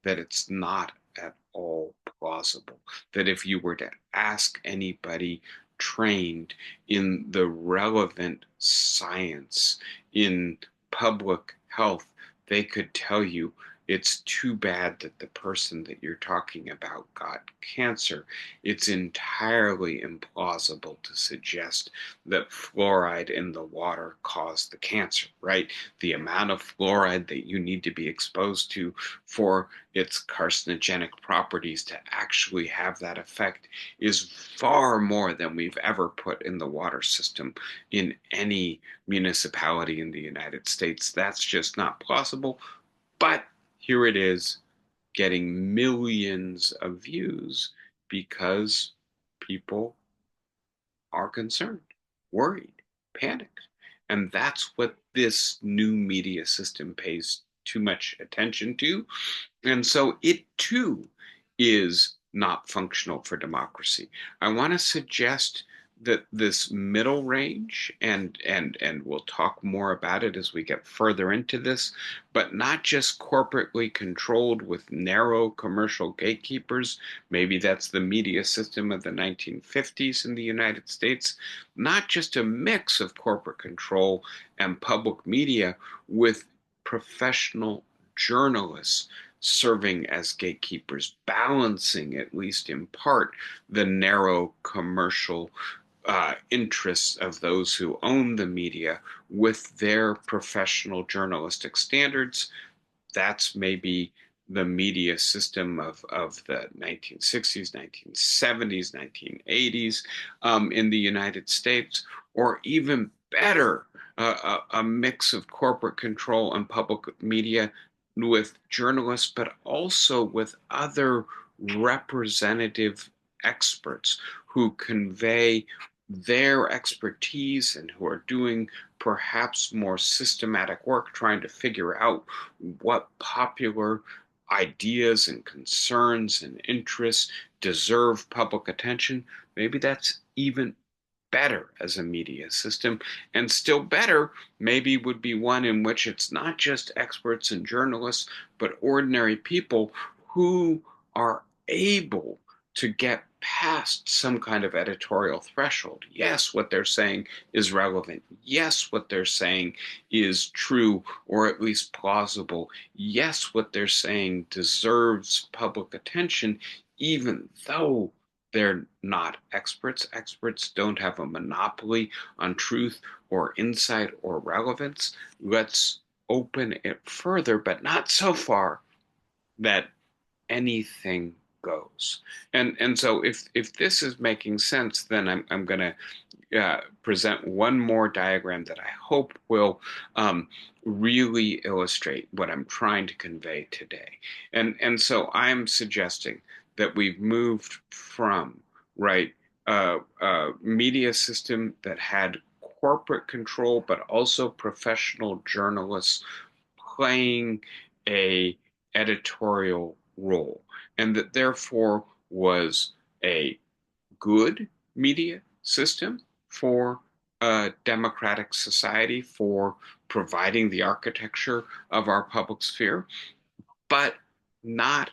that it's not at all plausible. That if you were to ask anybody trained in the relevant science, in public health, they could tell you it's too bad that the person that you're talking about got cancer. It's entirely implausible to suggest that fluoride in the water caused the cancer, right? The amount of fluoride that you need to be exposed to for its carcinogenic properties to actually have that effect is far more than we've ever put in the water system in any municipality in the United States. That's just not plausible. But here it is, getting millions of views because people are concerned, worried, panicked. And that's what this new media system pays too much attention to. And so it too is not functional for democracy. I want to suggest that this middle range, and we'll talk more about it as we get further into this, but not just corporately controlled with narrow commercial gatekeepers. Maybe that's the media system of the 1950s in the United States. Not just a mix of corporate control and public media with professional journalists serving as gatekeepers, balancing, at least in part, the narrow commercial interests of those who own the media with their professional journalistic standards. That's maybe the media system of the 1960s, 1970s, 1980s in the United States, or even better, a mix of corporate control and public media with journalists, but also with other representative experts who convey their expertise and who are doing perhaps more systematic work trying to figure out what popular ideas and concerns and interests deserve public attention. Maybe that's even better as a media system. And still better, maybe would be one in which it's not just experts and journalists, but ordinary people who are able to get past some kind of editorial threshold. Yes, what they're saying is relevant. Yes, what they're saying is true or at least plausible. Yes, what they're saying deserves public attention, even though they're not experts. Experts don't have a monopoly on truth or insight or relevance. Let's open it further, but not so far that anything goes. And so if this is making sense, then I'm going to present one more diagram that I hope will really illustrate what I'm trying to convey today. And so I'm suggesting that we've moved from, right, a media system that had corporate control, but also professional journalists playing a editorial role, and that therefore was a good media system for a democratic society, for providing the architecture of our public sphere, but not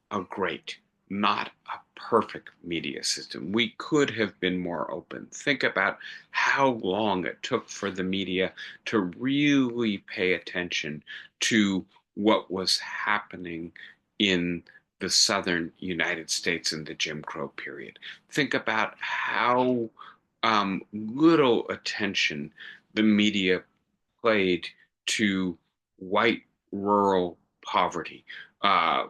a great, not a perfect media system. We could have been more open. Think about how long it took for the media to really pay attention to what was happening in the southern United States in the Jim Crow period. Think about how little attention the media played to white rural poverty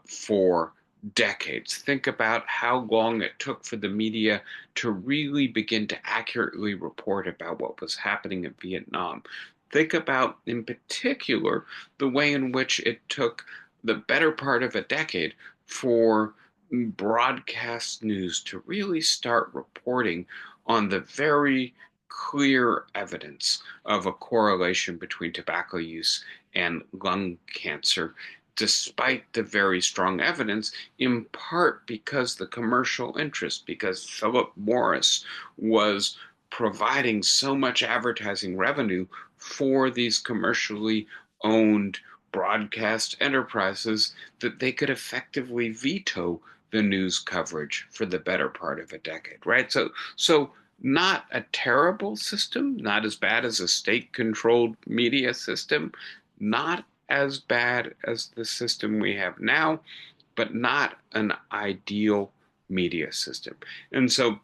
for decades. Think about how long it took for the media to really begin to accurately report about what was happening in Vietnam. Think about, in particular, the way in which it took the better part of a decade for broadcast news to really start reporting on the very clear evidence of a correlation between tobacco use and lung cancer, despite the very strong evidence, in part because the commercial interest, because Philip Morris was providing so much advertising revenue for these commercially owned broadcast enterprises that they could effectively veto the news coverage for the better part of a decade, right? So not a terrible system, not as bad as a state-controlled media system, not as bad as the system we have now, but not an ideal media system. And so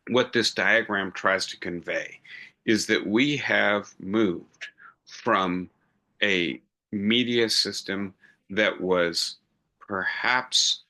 what this diagram tries to convey is that we have moved from a media system that was perhaps,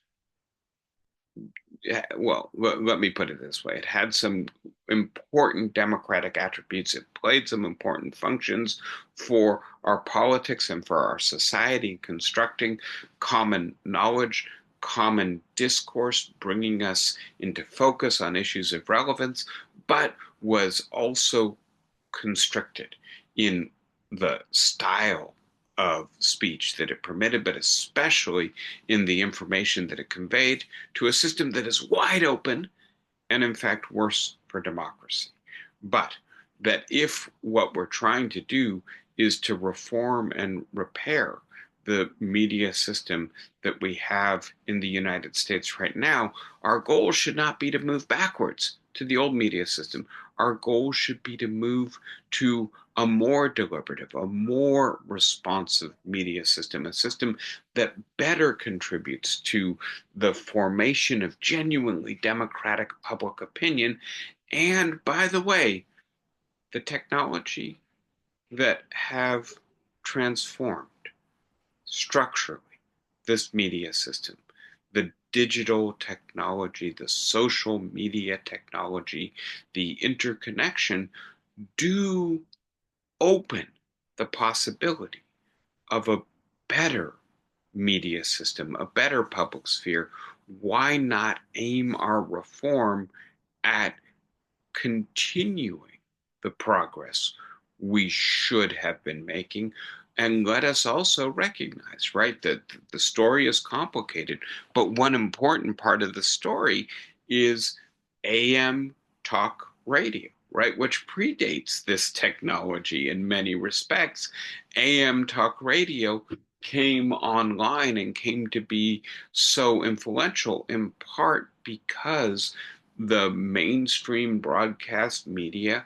well, let me put it this way. It had some important democratic attributes. It played some important functions for our politics and for our society, constructing common knowledge, common discourse, bringing us into focus on issues of relevance, but was also constricted in the style of speech that it permitted, but especially in the information that it conveyed to a system that is wide open and, in fact, worse for democracy. But that if what we're trying to do is to reform and repair the media system that we have in the United States right now, our goal should not be to move backwards to the old media system. Our goal should be to move to a more deliberative, a more responsive media system, a system that better contributes to the formation of genuinely democratic public opinion. And by the way, the technology that have transformed structurally this media system, the digital technology, the social media technology, the interconnection do open the possibility of a better media system, a better public sphere. Why not aim our reform at continuing the progress we should have been making? And let us also recognize, right, that the story is complicated, but one important part of the story is AM talk radio, right, which predates this technology in many respects. AM talk radio came online and came to be so influential in part because the mainstream broadcast media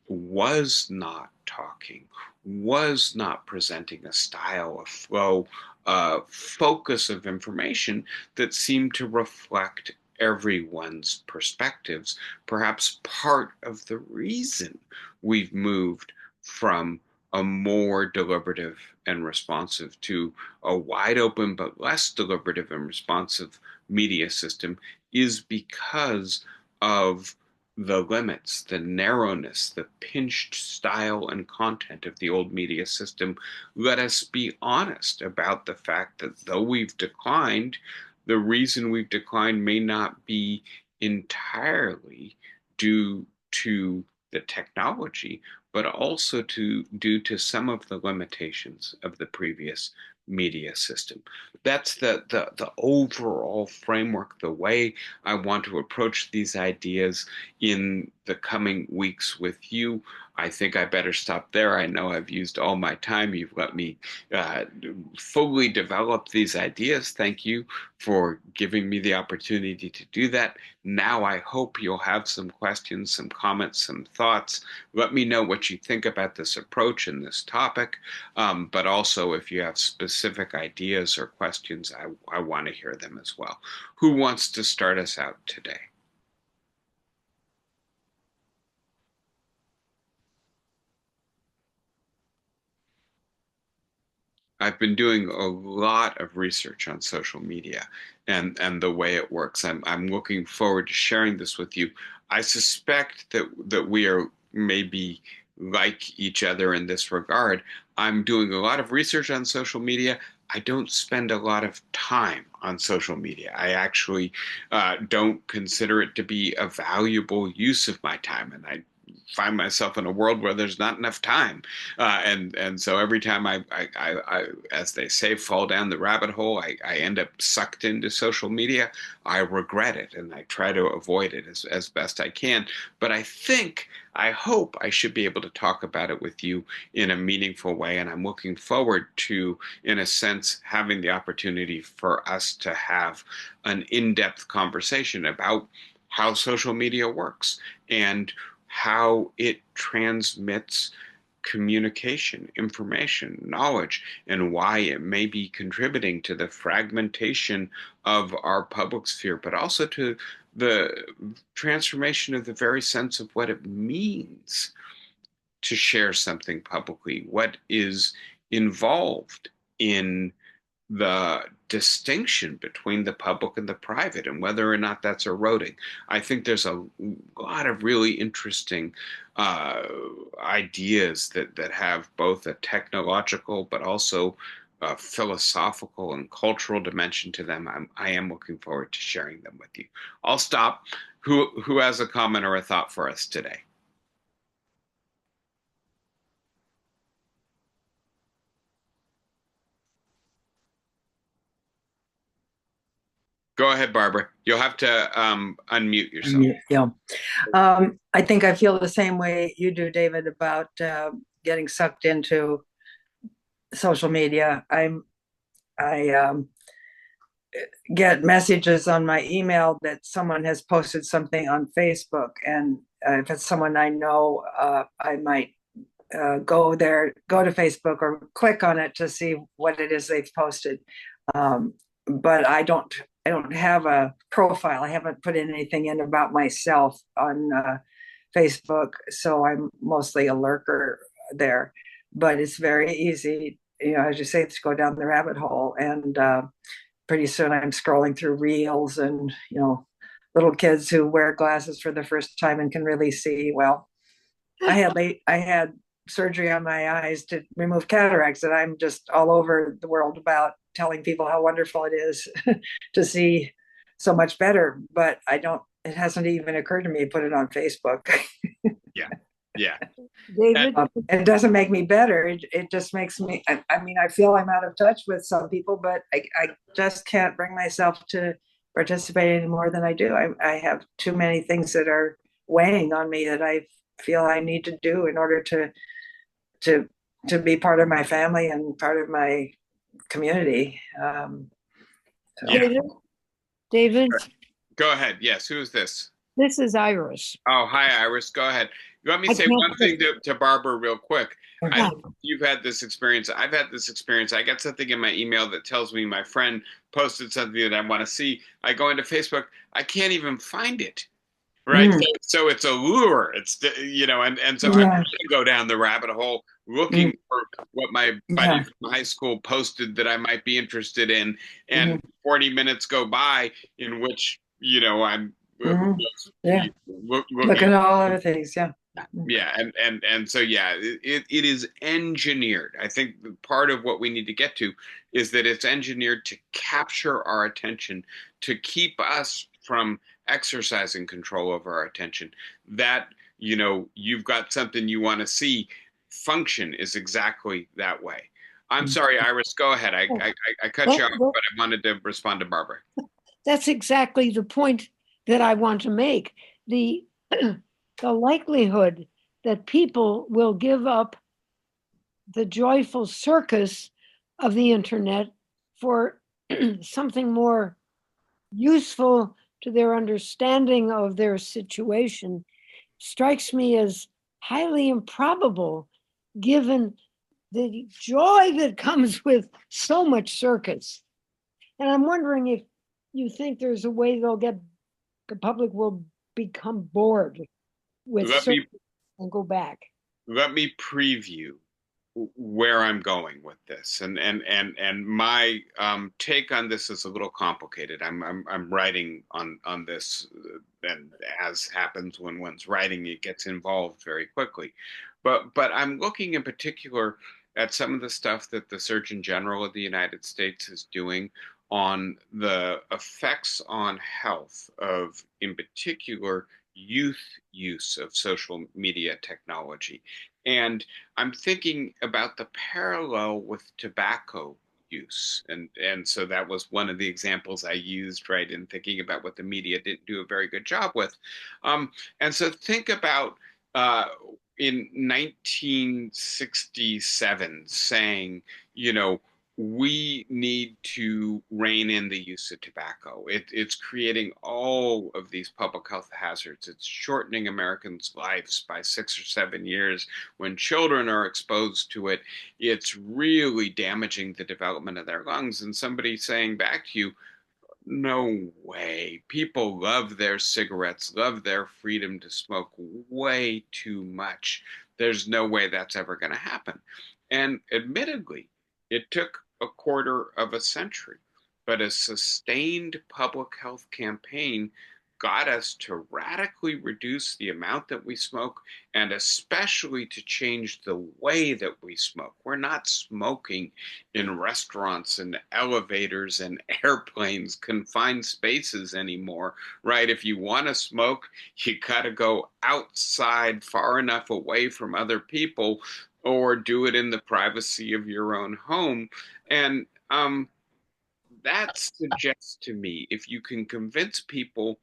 was not talking, was not presenting a style, a flow, a focus of information that seemed to reflect everyone's perspectives. Perhaps part of the reason we've moved from a more deliberative and responsive to a wide open but less deliberative and responsive media system is because of the limits, the narrowness, the pinched style and content of the old media system. Let us be honest about the fact that though we've declined, the reason we've declined may not be entirely due to the technology, but also due to some of the limitations of the previous media system. That's the overall framework, the way I want to approach these ideas in the coming weeks with you. I think I better stop there. I know I've used all my time. You've let me uh, fully develop these ideas. Thank you for giving me the opportunity to do that. Now I hope you'll have some questions, some comments, some thoughts. Let me know what you think about this approach and this topic. But also, if you have specific ideas or questions, I want to hear them as well. Who wants to start us out today? I've been doing a lot of research on social media and the way it works. I'm looking forward to sharing this with you. I suspect that we are maybe like each other in this regard. I'm doing a lot of research on social media. I don't spend a lot of time on social media. I actually don't consider it to be a valuable use of my time, and I find myself in a world where there's not enough time. And so every time as they say, fall down the rabbit hole, I end up sucked into social media. I regret it and I try to avoid it as best I can. But I hope I should be able to talk about it with you in a meaningful way. And I'm looking forward to, in a sense, having the opportunity for us to have an in-depth conversation about how social media works and how it transmits communication, information, knowledge, and why it may be contributing to the fragmentation of our public sphere, but also to the transformation of the very sense of what it means to share something publicly, what is involved in the distinction between the public and the private and whether or not that's eroding. I think there's a lot of really interesting uh, ideas that have both a technological but also a philosophical and cultural dimension to them. I am looking forward to sharing them with you. I'll stop. Who has a comment or a thought for us today? Go ahead, Barbara. You'll have to unmute yourself. Yeah. I think I feel the same way you do, David, about getting sucked into social media. I get messages on my email that someone has posted something on Facebook, and if it's someone I know, I might go there, go to Facebook, or click on it to see what it is they've posted. But I don't have a profile. I haven't put in anything in about myself on Facebook, so I'm mostly a lurker there. But it's very easy, as you say, to go down the rabbit hole. And pretty soon I'm scrolling through reels and, little kids who wear glasses for the first time and can really see well. I had surgery on my eyes to remove cataracts, and I'm just all over the world about telling people how wonderful it is to see so much better. But I don't. It hasn't even occurred to me to put it on Facebook. Yeah. Yeah. David? It doesn't make me better. It just makes me. I mean, I feel I'm out of touch with some people, but I just can't bring myself to participate any more than I do. I have too many things that are weighing on me that I feel I need to do in order to to be part of my family and part of my community. So. Yeah. David? David, Go ahead. Yes. Who is this? this is Iris. Oh, hi, Iris. Go ahead. Let me I say can't one thing to Barbara real quick. I Yeah. You've had this experience. I've had this experience. I get something in my email that tells me my friend posted something that I want to see. I go into Facebook. I can't even find it. Right. Mm, So it's a lure. And so I yeah, go down the rabbit hole mm, looking for what my buddy yeah, from high school posted that I might be interested in. And mm, 40 minutes go by in which, I'm mm, yeah. Look looking. at all other things. Yeah. Mm, Yeah, and so yeah, it is engineered. I think part of what we need to get to is that it's engineered to capture our attention, to keep us from exercising control over our attention. That, you've got something you want to see, function is exactly that way. I'm mm. sorry, Iris, go ahead. Oh, I cut that- you off, that- but I wanted to respond to Barbara. that's exactly the point that I want to make. The, the likelihood that people will give up the joyful circus of the internet for something more useful to their understanding of their situation strikes me as highly improbable given the joy that comes with so much circus. And I'm wondering if you think there's a way the public will become bored with Let circus me and go back. let me preview where I'm going with this, and my take on this is a little complicated. I'm writing on this, and as happens when one's writing, it gets involved very quickly. But I'm looking in particular at some of the stuff that the Surgeon General of the United States is doing on the effects on health of, in particular, youth use of social media technology. And I'm thinking about the parallel with tobacco use. And so that was one of the examples I used, right, in thinking about what the media didn't do a very good job with. Um, and so think about uh, in 1967 saying, we need to rein in the use of tobacco. It's creating all of these public health hazards. It's shortening Americans' lives by 6 or 7 years. When children are exposed to it, it's really damaging the development of their lungs. And somebody saying back to you, no way. People love their cigarettes, love their freedom to smoke way too much. There's no way that's ever going to happen. And admittedly, it took a quarter of a century, but a sustained public health campaign got us to radically reduce the amount that we smoke and especially to change the way that we smoke. We're not smoking in restaurants and elevators and airplanes, confined spaces anymore, right? If you want to smoke, you got to go outside far enough away from other people or do it in the privacy of your own home. And that suggests to me if you can convince people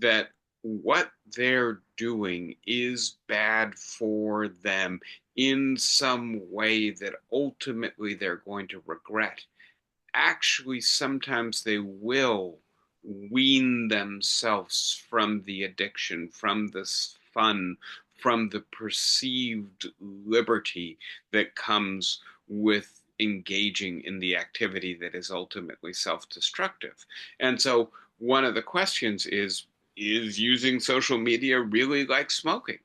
that what they're doing is bad for them in some way that ultimately they're going to regret. Actually, sometimes they will wean themselves from the addiction, from this fun, from the perceived liberty that comes with engaging in the activity that is ultimately self-destructive. And so one of the questions is using social media really like smoking?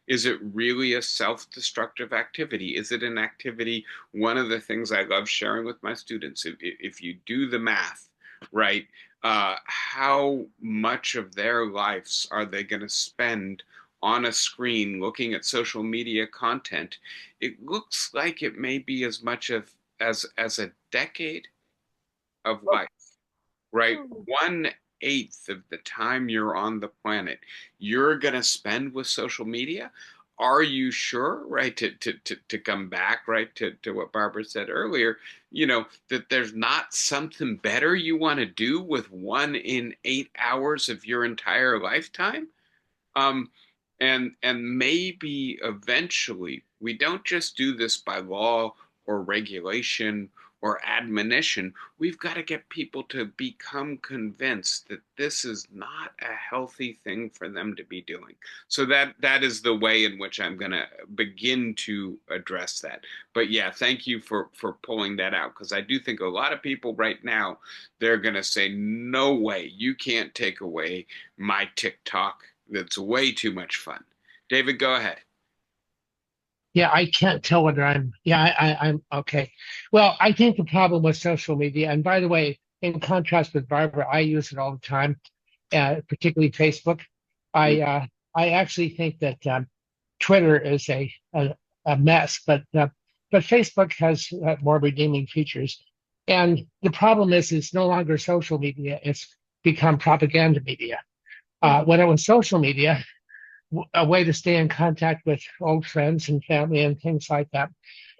Is it really a self-destructive activity? Is it an activity? One of the things I love sharing with my students, if you do the math, right? How much of their lives are they going to spend on a screen looking at social media content? It looks like it may be as much of as a decade of life, right? Oh, 1/8 of the time you're on the planet, you're going to spend with social media. Are you sure, right? To come back, right, to what Barbara said earlier, that there's not something better you want to do with 1 in 8 hours of your entire lifetime? Um, and maybe eventually we don't just do this by law or regulation or admonition. We've got to get people to become convinced that this is not a healthy thing for them to be doing. So that is the way in which I'm going to begin to address that. But yeah, thank you for pulling that out, because I do think a lot of people right now, they're going to say, no way, you can't take away my TikTok. That's way too much fun. David, go ahead. Yeah, I can't tell whether I'm okay. Well, I think the problem with social media, and by the way, in contrast with Barbara, I use it all the time, particularly Facebook. Mm. I actually think that Twitter is a mess, but Facebook has more redeeming features. And the problem is, it's no longer social media; it's become propaganda media. When it was social media, a way to stay in contact with old friends and family and things like that,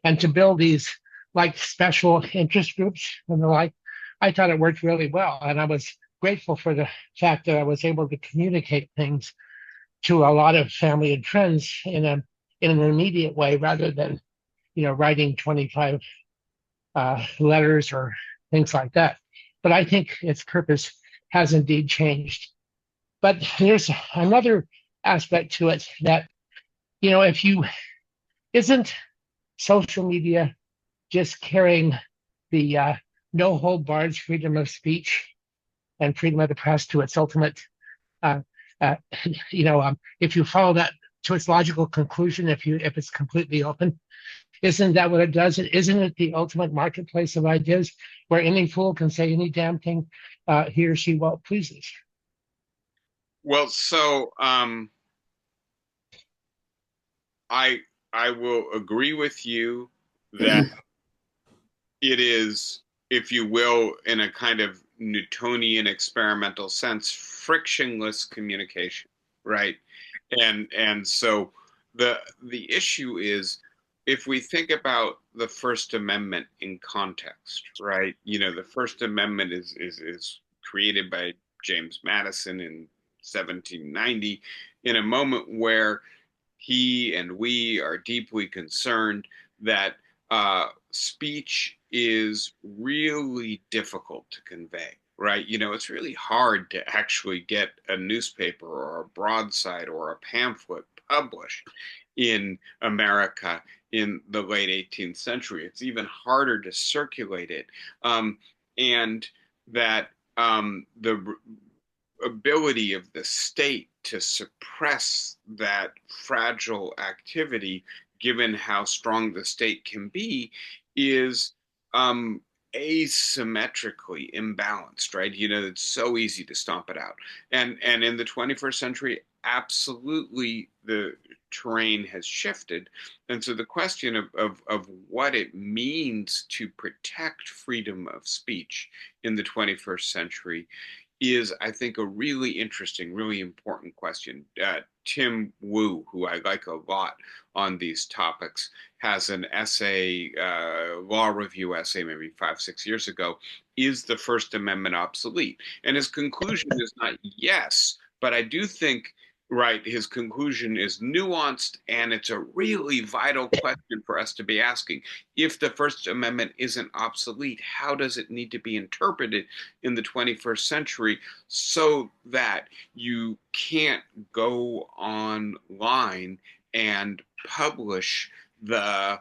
and to build these like special interest groups and the like. I thought it worked really well, and I was grateful for the fact that I was able to communicate things to a lot of family and friends in an immediate way rather than writing 25 letters or things like that. But I think its purpose has indeed changed. But there's another aspect to it that, if you isn't social media just carrying the no hold bars freedom of speech and freedom of the press to its ultimate, uh, uh, if you follow that to its logical conclusion, if it's completely open, isn't that what it does? Isn't it the ultimate marketplace of ideas where any fool can say any damn thing he or she well pleases? Well, so I I will agree with you that it is, if you will, in a kind of Newtonian experimental sense, frictionless communication, right? And so the issue is, if we think about the First Amendment in context, right? The First Amendment is created by James Madison in 1790, in a moment where he and we are deeply concerned that speech is really difficult to convey, right? It's really hard to actually get a newspaper or a broadside or a pamphlet published in America in the late 18th century. It's even harder to circulate it. And that the ability of the state to suppress that fragile activity, given how strong the state can be, is asymmetrically imbalanced, right? It's so easy to stomp it out. And in the 21st century, absolutely the terrain has shifted. And so the question of what it means to protect freedom of speech in the 21st century is, I think, a really interesting, really important question. Tim Wu, who I like a lot on these topics, has an essay, law review essay, maybe 5, 6 years ago. Is the First Amendment obsolete? And his conclusion is not yes, but I do think, right, his conclusion is nuanced, and it's a really vital question for us to be asking. If the First Amendment isn't obsolete, how does it need to be interpreted in the 21st century so that you can't go online and publish the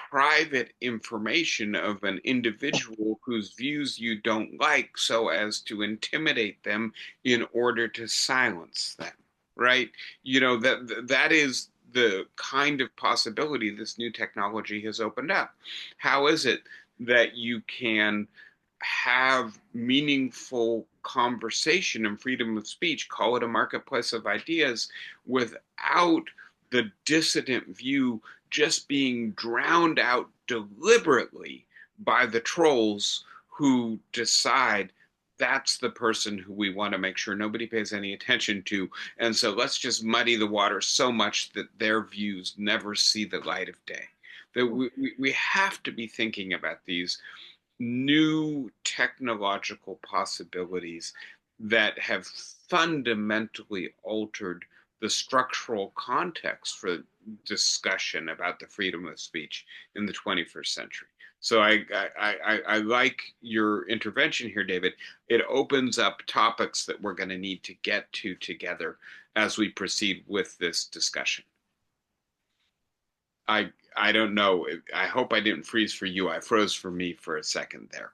private information of an individual whose views you don't like so as to intimidate them in order to silence them, right? That is the kind of possibility this new technology has opened up. How is it that you can have meaningful conversation and freedom of speech, call it a marketplace of ideas, without the dissident view just being drowned out deliberately by the trolls who decide that's the person who we want to make sure nobody pays any attention to. And so let's just muddy the water so much that their views never see the light of day. That we have to be thinking about these new technological possibilities that have fundamentally altered the structural context for discussion about the freedom of speech in the 21st century. So I like your intervention here, David. It opens up topics that we're going to need to get to together as we proceed with this discussion. I don't know. I hope I didn't freeze for you. I froze for me for a second there.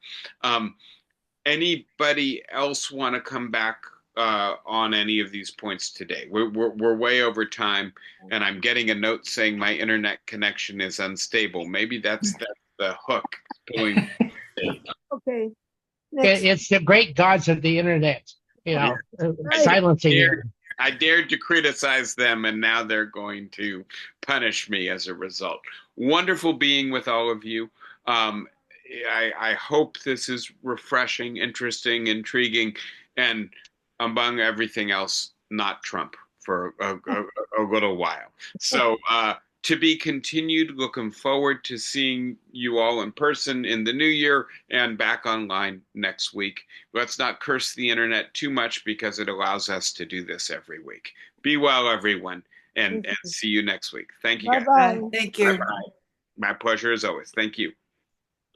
Anybody else want to come back on any of these points today? We're way over time, and I'm getting a note saying my internet connection is unstable. Maybe that's the hook going. Okay. Next. It's the great gods of the internet, silencing you. I dared to criticize them, and now they're going to punish me as a result. Wonderful being with all of you. I hope this is refreshing, interesting, intriguing, and among everything else, not Trump for a little while. So to be continued, looking forward to seeing you all in person in the new year and back online next week. Let's not curse the internet too much because it allows us to do this every week. Be well, everyone, and see you next week. Thank you, guys. Bye-bye. Thank you. Bye-bye. My pleasure as always. Thank you.